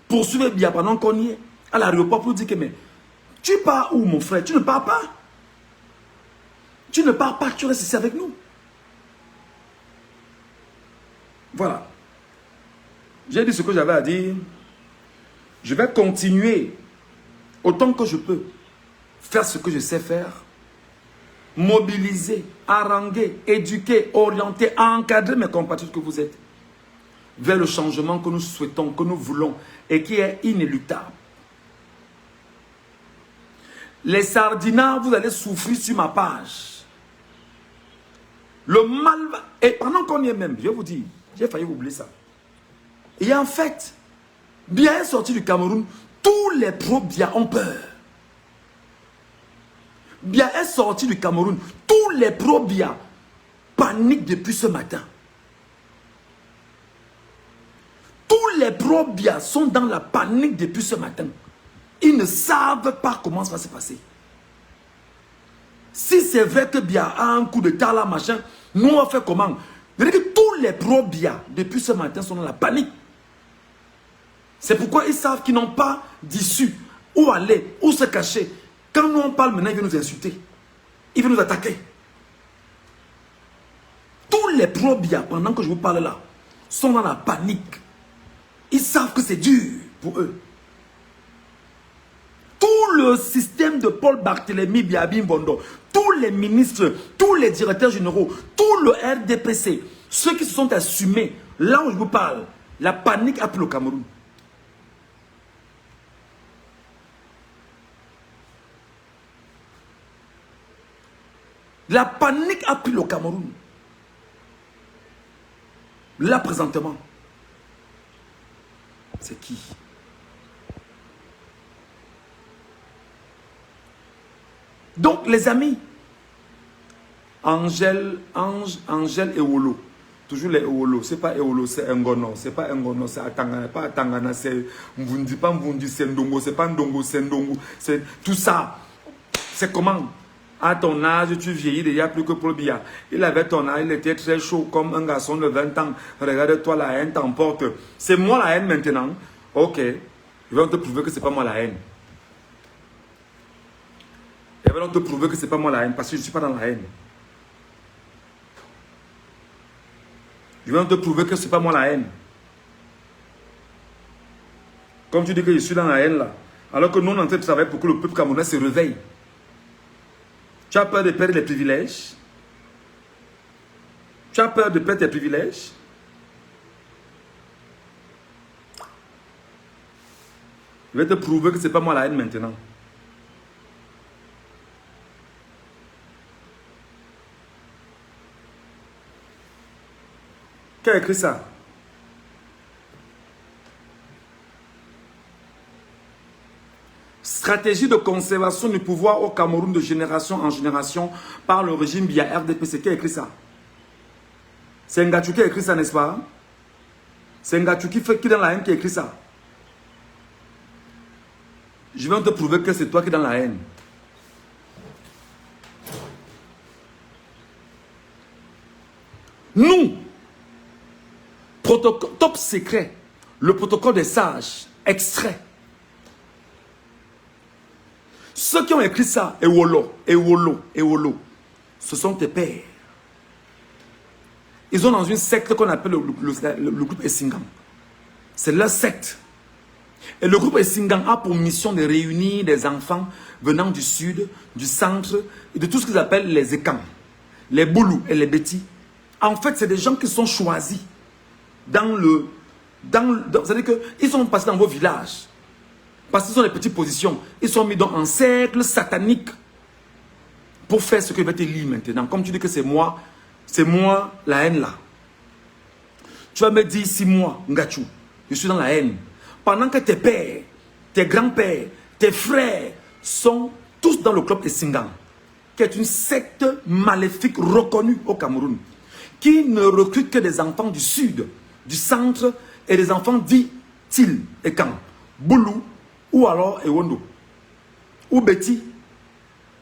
poursuivre bien pendant qu'on y est à l'aéroport pour dire que mais tu pars où mon frère? Tu ne pars pas. Tu ne pars pas, tu restes ici avec nous. Voilà. J'ai dit ce que j'avais à dire. Je vais continuer autant que je peux. Faire ce que je sais faire. Mobiliser, haranguer, éduquer, orienter, encadrer mes compatriotes que vous êtes. Vers le changement que nous souhaitons, que nous voulons et qui est inéluctable. Les sardinats, vous allez souffrir sur ma page. Le mal va... Et pendant qu'on y est même, je vais vous dire, j'ai failli oublier ça. Et en fait, bien sorti du Cameroun, tous les pro-Bia ont peur. Bia est sorti du Cameroun, tous les pro-Bia paniquent depuis ce matin. Tous les pro-Bia sont dans la panique depuis ce matin. Ils ne savent pas comment ça va se passer. Si c'est vrai que Bia a un coup de tala, machin, nous on fait comment? C'est-à-dire que tous les pro-Bia depuis ce matin sont dans la panique. C'est pourquoi ils savent qu'ils n'ont pas d'issue. Où aller, où se cacher. Quand nous on parle maintenant, ils viennent nous insulter. Ils viennent nous attaquer. Tous les pro-Bia, pendant que je vous parle là, sont dans la panique. Ils savent que c'est dur pour eux. Tout le système de Paul Barthélémy Biabim Bondo, tous les ministres, tous les directeurs généraux, tout le RDPC, ceux qui se sont assumés, là où je vous parle, la panique a pris le Cameroun. La panique a pris le Cameroun. Là, présentement. C'est qui? Donc, les amis, Angèle et Ewolo. Toujours les Ewolo. Ce n'est pas Ewolo, c'est Ngono. Ce n'est pas Ngono, c'est Atangana. Pas Atangana, c'est Mvundi. Pas Mvundi, c'est Ndongo. Ce n'est pas Ndongo, c'est Ndongo. C'est tout ça. C'est comment? À ton âge, tu vieillis déjà plus que pour le Bia. Il avait ton âge, il était très chaud comme un garçon de 20 ans. Regarde-toi, la haine t'emporte. C'est moi la haine maintenant. Ok. Je vais te prouver que ce n'est pas moi la haine. Je vais te prouver que ce n'est pas moi la haine parce que je ne suis pas dans la haine. Je vais te prouver que ce n'est pas moi la haine. Comme tu dis que je suis dans la haine là. Alors que nous, on est en train de travailler pour que le peuple camerounais se réveille. Tu as peur de perdre les privilèges? Tu as peur de perdre tes privilèges? Je vais te prouver que ce n'est pas moi la haine maintenant. Qui a écrit ça? Stratégie de conservation du pouvoir au Cameroun de génération en génération par le régime via RDPC. Qui a écrit ça? C'est Ngachou qui a écrit ça, n'est-ce pas? C'est Ngachou qui est dans la haine qui a écrit ça. Je vais te prouver que c'est toi qui es dans la haine. Nous, protocole, top secret, le protocole des sages, extrait. Ceux qui ont écrit ça, Ewolo, ce sont tes pères. Ils sont dans une secte qu'on appelle le groupe Esingam. C'est leur secte. Et le groupe Esingam a pour mission de réunir des enfants venant du sud, du centre, et de tout ce qu'ils appellent les Ekans, les Boulous et les Bétis. En fait, c'est des gens qui sont choisis c'est-à-dire qu'ils sont passés dans vos villages. Parce qu'ils ont des petites positions. Ils sont mis en cercle satanique pour faire ce que je vais te lire maintenant. Comme tu dis que c'est moi la haine là. Tu vas me dire si moi, Ngachou, je suis dans la haine. Pendant que tes pères, tes grands-pères, tes frères sont tous dans le club Esingam, qui est une secte maléfique reconnue au Cameroun, qui ne recrute que des enfants du sud, du centre et des enfants dits Til et Kan, Boulou ou alors Ewondo ou Betty,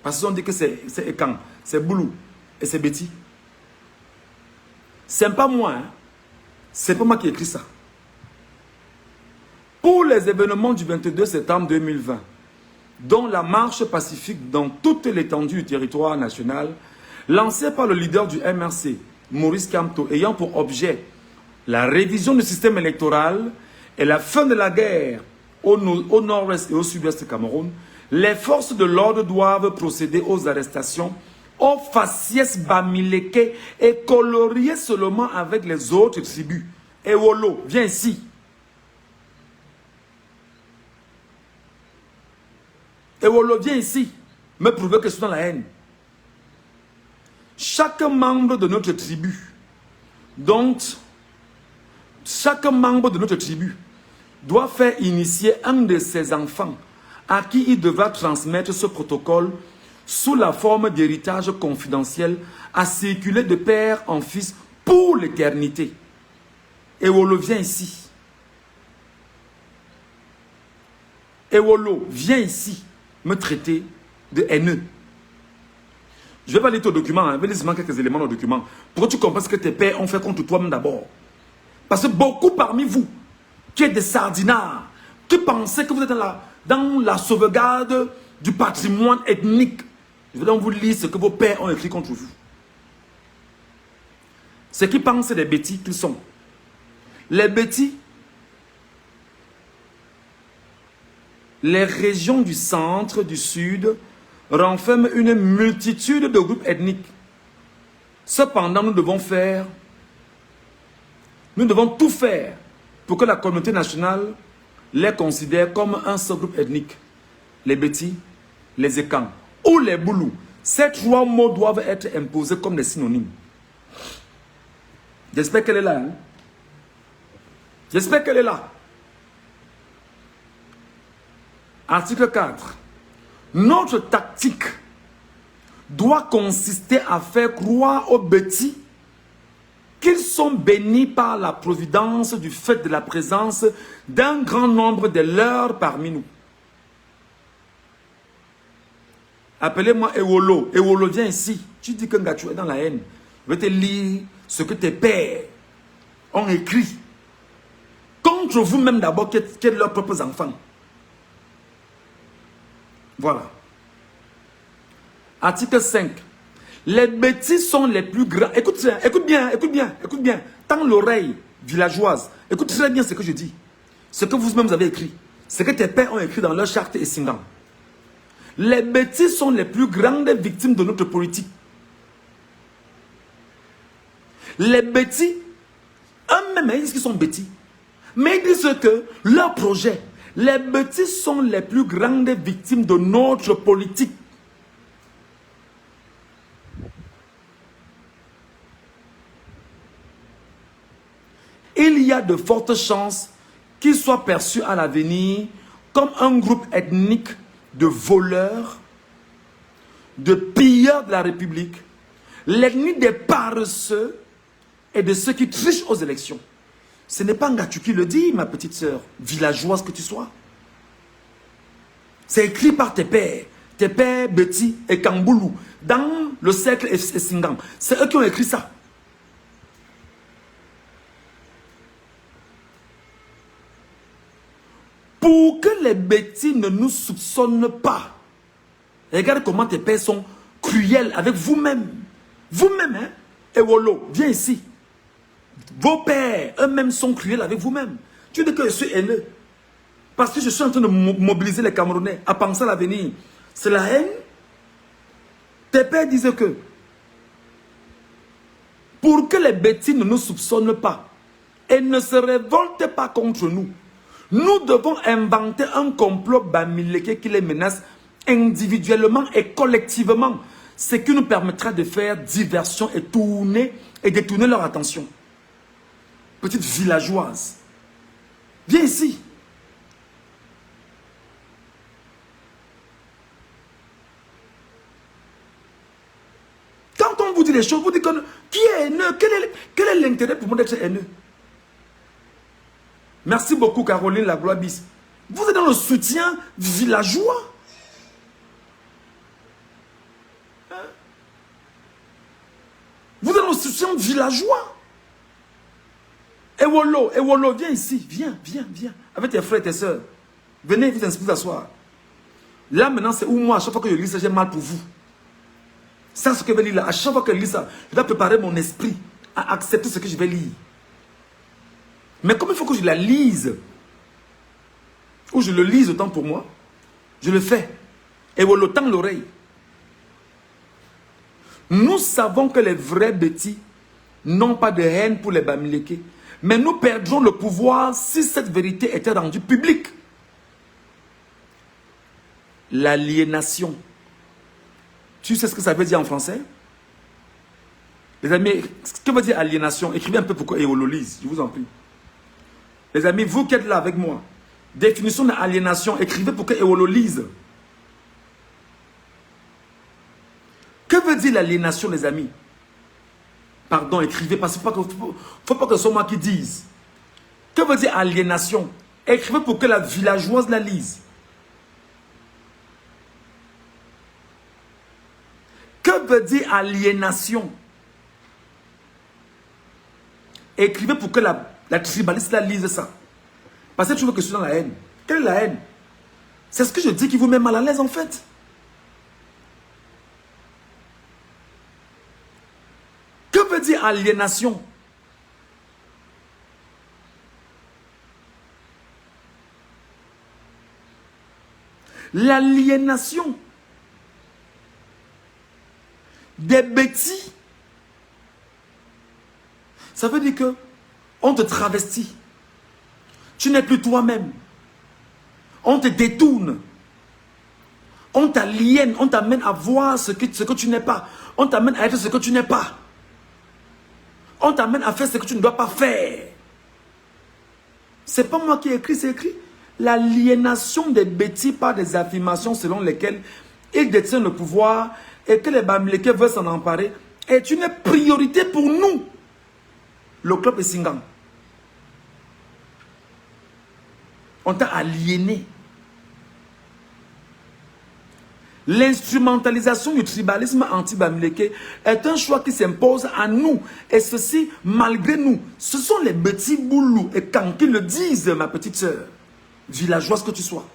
parce qu'ils ont dit que c'est Ekan, c'est Boulou et c'est Betty. C'est pas moi, hein? C'est pas moi qui ai écrit ça. Pour les événements du 22 septembre 2020, dont la marche pacifique dans toute l'étendue du territoire national, lancée par le leader du MRC, Maurice Kamto, ayant pour objet la révision du système électoral et la fin de la guerre au nord-ouest et au sud-ouest du Cameroun, les forces de l'ordre doivent procéder aux arrestations, aux faciès bamileke et colorier seulement avec les autres tribus. Ewolo, viens ici. Ewolo, viens ici. Me prouver que je suis dans la haine. Chaque membre de notre tribu, donc, chaque membre de notre tribu doit faire initier un de ses enfants à qui il devra transmettre ce protocole sous la forme d'héritage confidentiel à circuler de père en fils pour l'éternité. Ewolo, viens ici. Ewolo, viens ici me traiter de haineux. Je ne vais pas lire ton document, hein. Je vais lire seulement quelques éléments dans le document pour que tu comprennes ce que tes pères ont fait contre toi-même d'abord. Parce que beaucoup parmi vous, qui êtes des sardinards, qui pensez que vous êtes dans la sauvegarde du patrimoine ethnique, je vais donc vous lire ce que vos pères ont écrit contre vous. Ceux qui pensent des bêtises qu'ils sont. Les bêtises, les régions du centre, du sud, renferment une multitude de groupes ethniques. Cependant, nous devons tout faire pour que la communauté nationale les considère comme un seul groupe ethnique. Les Bétis, les Ekans ou les Boulous. Ces trois mots doivent être imposés comme des synonymes. J'espère qu'elle est là. Hein? J'espère qu'elle est là. Article 4. Notre tactique doit consister à faire croire aux Bétis qu'ils sont bénis par la providence du fait de la présence d'un grand nombre de leurs parmi nous. Appelez-moi Ewolo. Ewolo, viens ici. Tu dis que Ngachou est dans la haine. Je vais te lire ce que tes pères ont écrit contre vous-même d'abord, qui êtes leurs propres enfants. Voilà. Article 5. Les bêtises sont les plus grands. Écoute bien. Tends l'oreille villageoise. Écoute très bien ce que je dis. Ce que vous-même avez écrit. Ce que tes pères ont écrit dans leur charte Esingam. Les bêtises sont les plus grandes victimes de notre politique. Les bêtises, eux-mêmes, ils disent qu'ils sont bêtis. Mais ils disent que leur projet Les bêtises sont les plus grandes victimes de notre politique. Il y a de fortes chances qu'ils soient perçus à l'avenir comme un groupe ethnique de voleurs, de pilleurs de la République, l'ennemi des paresseux et de ceux qui trichent aux élections. Ce n'est pas Ngatu qui le dit, ma petite sœur, villageoise que tu sois. C'est écrit par tes pères Betty et Kamboulou, dans le cercle Essingam. C'est eux qui ont écrit ça. Pour que les bêtis ne nous soupçonnent pas. Regarde comment tes pères sont cruels avec vous-même. Vous-même, hein? Et Wolo, viens ici. Vos pères, eux-mêmes, sont cruels avec vous-même. Tu dis que je suis haineux. Parce que je suis en train de mobiliser les Camerounais à penser à l'avenir. C'est la haine. Tes pères disaient que pour que les bêtis ne nous soupçonnent pas et ne se révoltent pas contre nous, nous devons inventer un complot bamileke qui les menace individuellement et collectivement, ce qui nous permettra de faire diversion et détourner leur attention. Petite villageoise, viens ici. Quand on vous dit les choses, vous dites que qui est haineux? Quel est l'intérêt pour moi d'être haineux? Merci beaucoup Caroline la gloire bis. Vous êtes dans le soutien villageois. Hein? Vous êtes dans le soutien villageois. Ewolo, viens ici. Viens. Avec tes frères et tes soeurs. Venez vous asseoir. Là maintenant, c'est où moi, à chaque fois que je lis ça, j'ai mal pour vous. C'est ce que je vais lire là. À chaque fois que je lis ça, je dois préparer mon esprit à accepter ce que je vais lire. Mais comme il faut que je la lise, ou je le lise autant pour moi, je le fais. Et voilà, tend l'oreille. Nous savons que les vrais bêtis n'ont pas de haine pour les Bamileke. Mais nous perdrons le pouvoir si cette vérité était rendue publique. L'aliénation. Tu sais ce que ça veut dire en français? Les amis, que veut dire aliénation? Écrivez un peu pour que Eolo lise, je vous en prie. Les amis, vous qui êtes là avec moi, définition de l'aliénation, écrivez pour que Eolo lise. Que veut dire l'aliénation, les amis? Pardon, écrivez, parce qu'il ne faut pas que ce soit moi qui dise. Que veut dire aliénation? Écrivez pour que la villageoise la lise. Que veut dire aliénation? Écrivez pour que la tribaliste la lise ça. Parce que tu veux que je suis dans la haine. Quelle est la haine? C'est ce que je dis qui vous met mal à l'aise en fait. Que veut dire aliénation? L'aliénation des bêtis. Ça veut dire que on te travestit. Tu n'es plus toi-même. On te détourne. On t'aliène. On t'amène à voir ce que tu n'es pas. On t'amène à être ce que tu n'es pas. On t'amène à faire ce que tu ne dois pas faire. C'est pas moi qui ai écrit, c'est écrit. L'aliénation des bêtis par des affirmations selon lesquelles ils détiennent le pouvoir et que les Bamileke veulent s'en emparer est une priorité pour nous. Le club Essingam. On t'a aliéné. L'instrumentalisation du tribalisme anti-Bamileke est un choix qui s'impose à nous. Et ceci, malgré nous. Ce sont les petits boulous et quand qui le disent, ma petite sœur, villageoise que tu sois.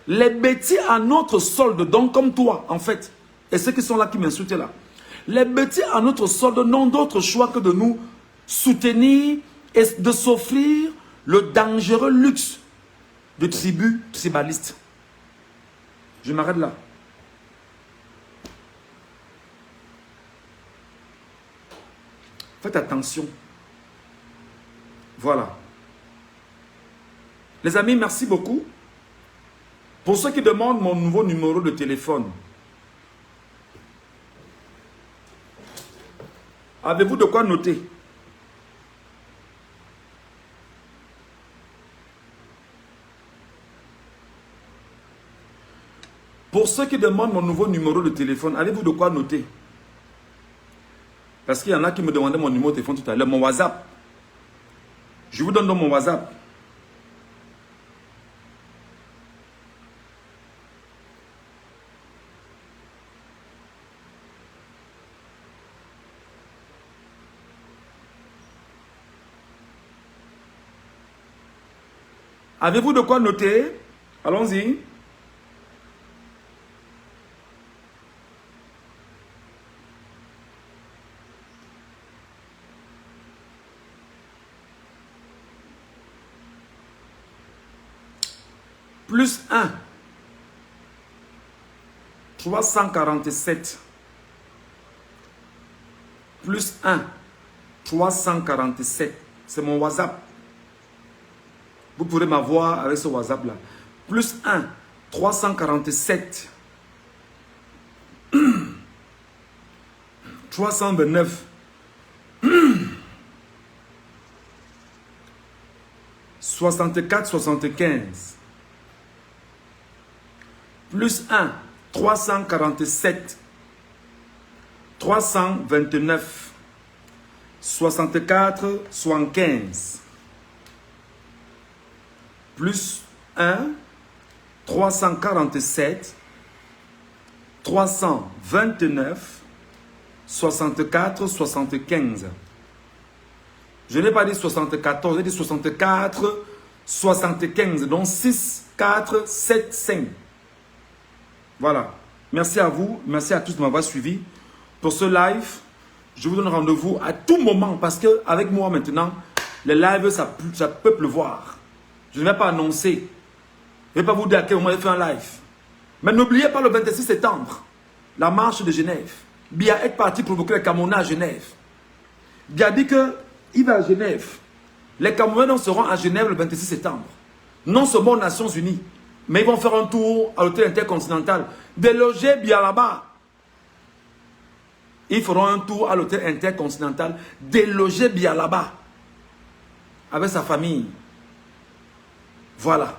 Les bêtis à notre solde, donc comme toi, en fait, et ceux qui sont là qui m'insultent là, les bêtis à notre solde n'ont d'autre choix que de nous soutenir et de s'offrir le dangereux luxe de tribus tribalistes. Je m'arrête là. Faites attention. Voilà. Les amis, merci beaucoup. Pour ceux qui demandent mon nouveau numéro de téléphone, avez-vous de quoi noter? Pour ceux qui demandent mon nouveau numéro de téléphone, avez-vous de quoi noter? Parce qu'il y en a qui me demandaient mon numéro de téléphone tout à l'heure, mon WhatsApp. Je vous donne donc mon WhatsApp. Avez-vous de quoi noter? Allons-y. Plus 1, 347. Plus 1, 347. C'est mon WhatsApp. Vous pourrez m'avoir avec ce WhatsApp-là. Plus 1, 347. 329. 64, 75. Plus 1, 347, 329, 64, 75. Plus 1, 347, 329, 64, 75. Je n'ai pas dit 74, j'ai dit 64, 75. Donc 6, 4, 7, 5. Voilà. Merci à vous. Merci à tous de m'avoir suivi. Pour ce live, je vous donne rendez-vous à tout moment parce qu'avec moi maintenant, les lives, ça peut pleuvoir. Je ne vais pas annoncer. Je ne vais pas vous dire à quel moment je fais un live. Mais n'oubliez pas le 26 septembre, la marche de Genève. Biya est parti provoquer les Camerounais à Genève. Biya dit qu'il va à Genève. Les Camerounais seront à Genève le 26 septembre. Non seulement aux Nations Unies, mais ils vont faire un tour à l'hôtel intercontinental. Déloger Biya là-bas. Ils feront un tour à l'hôtel intercontinental. Déloger Biya là-bas. Avec sa famille. Voilà.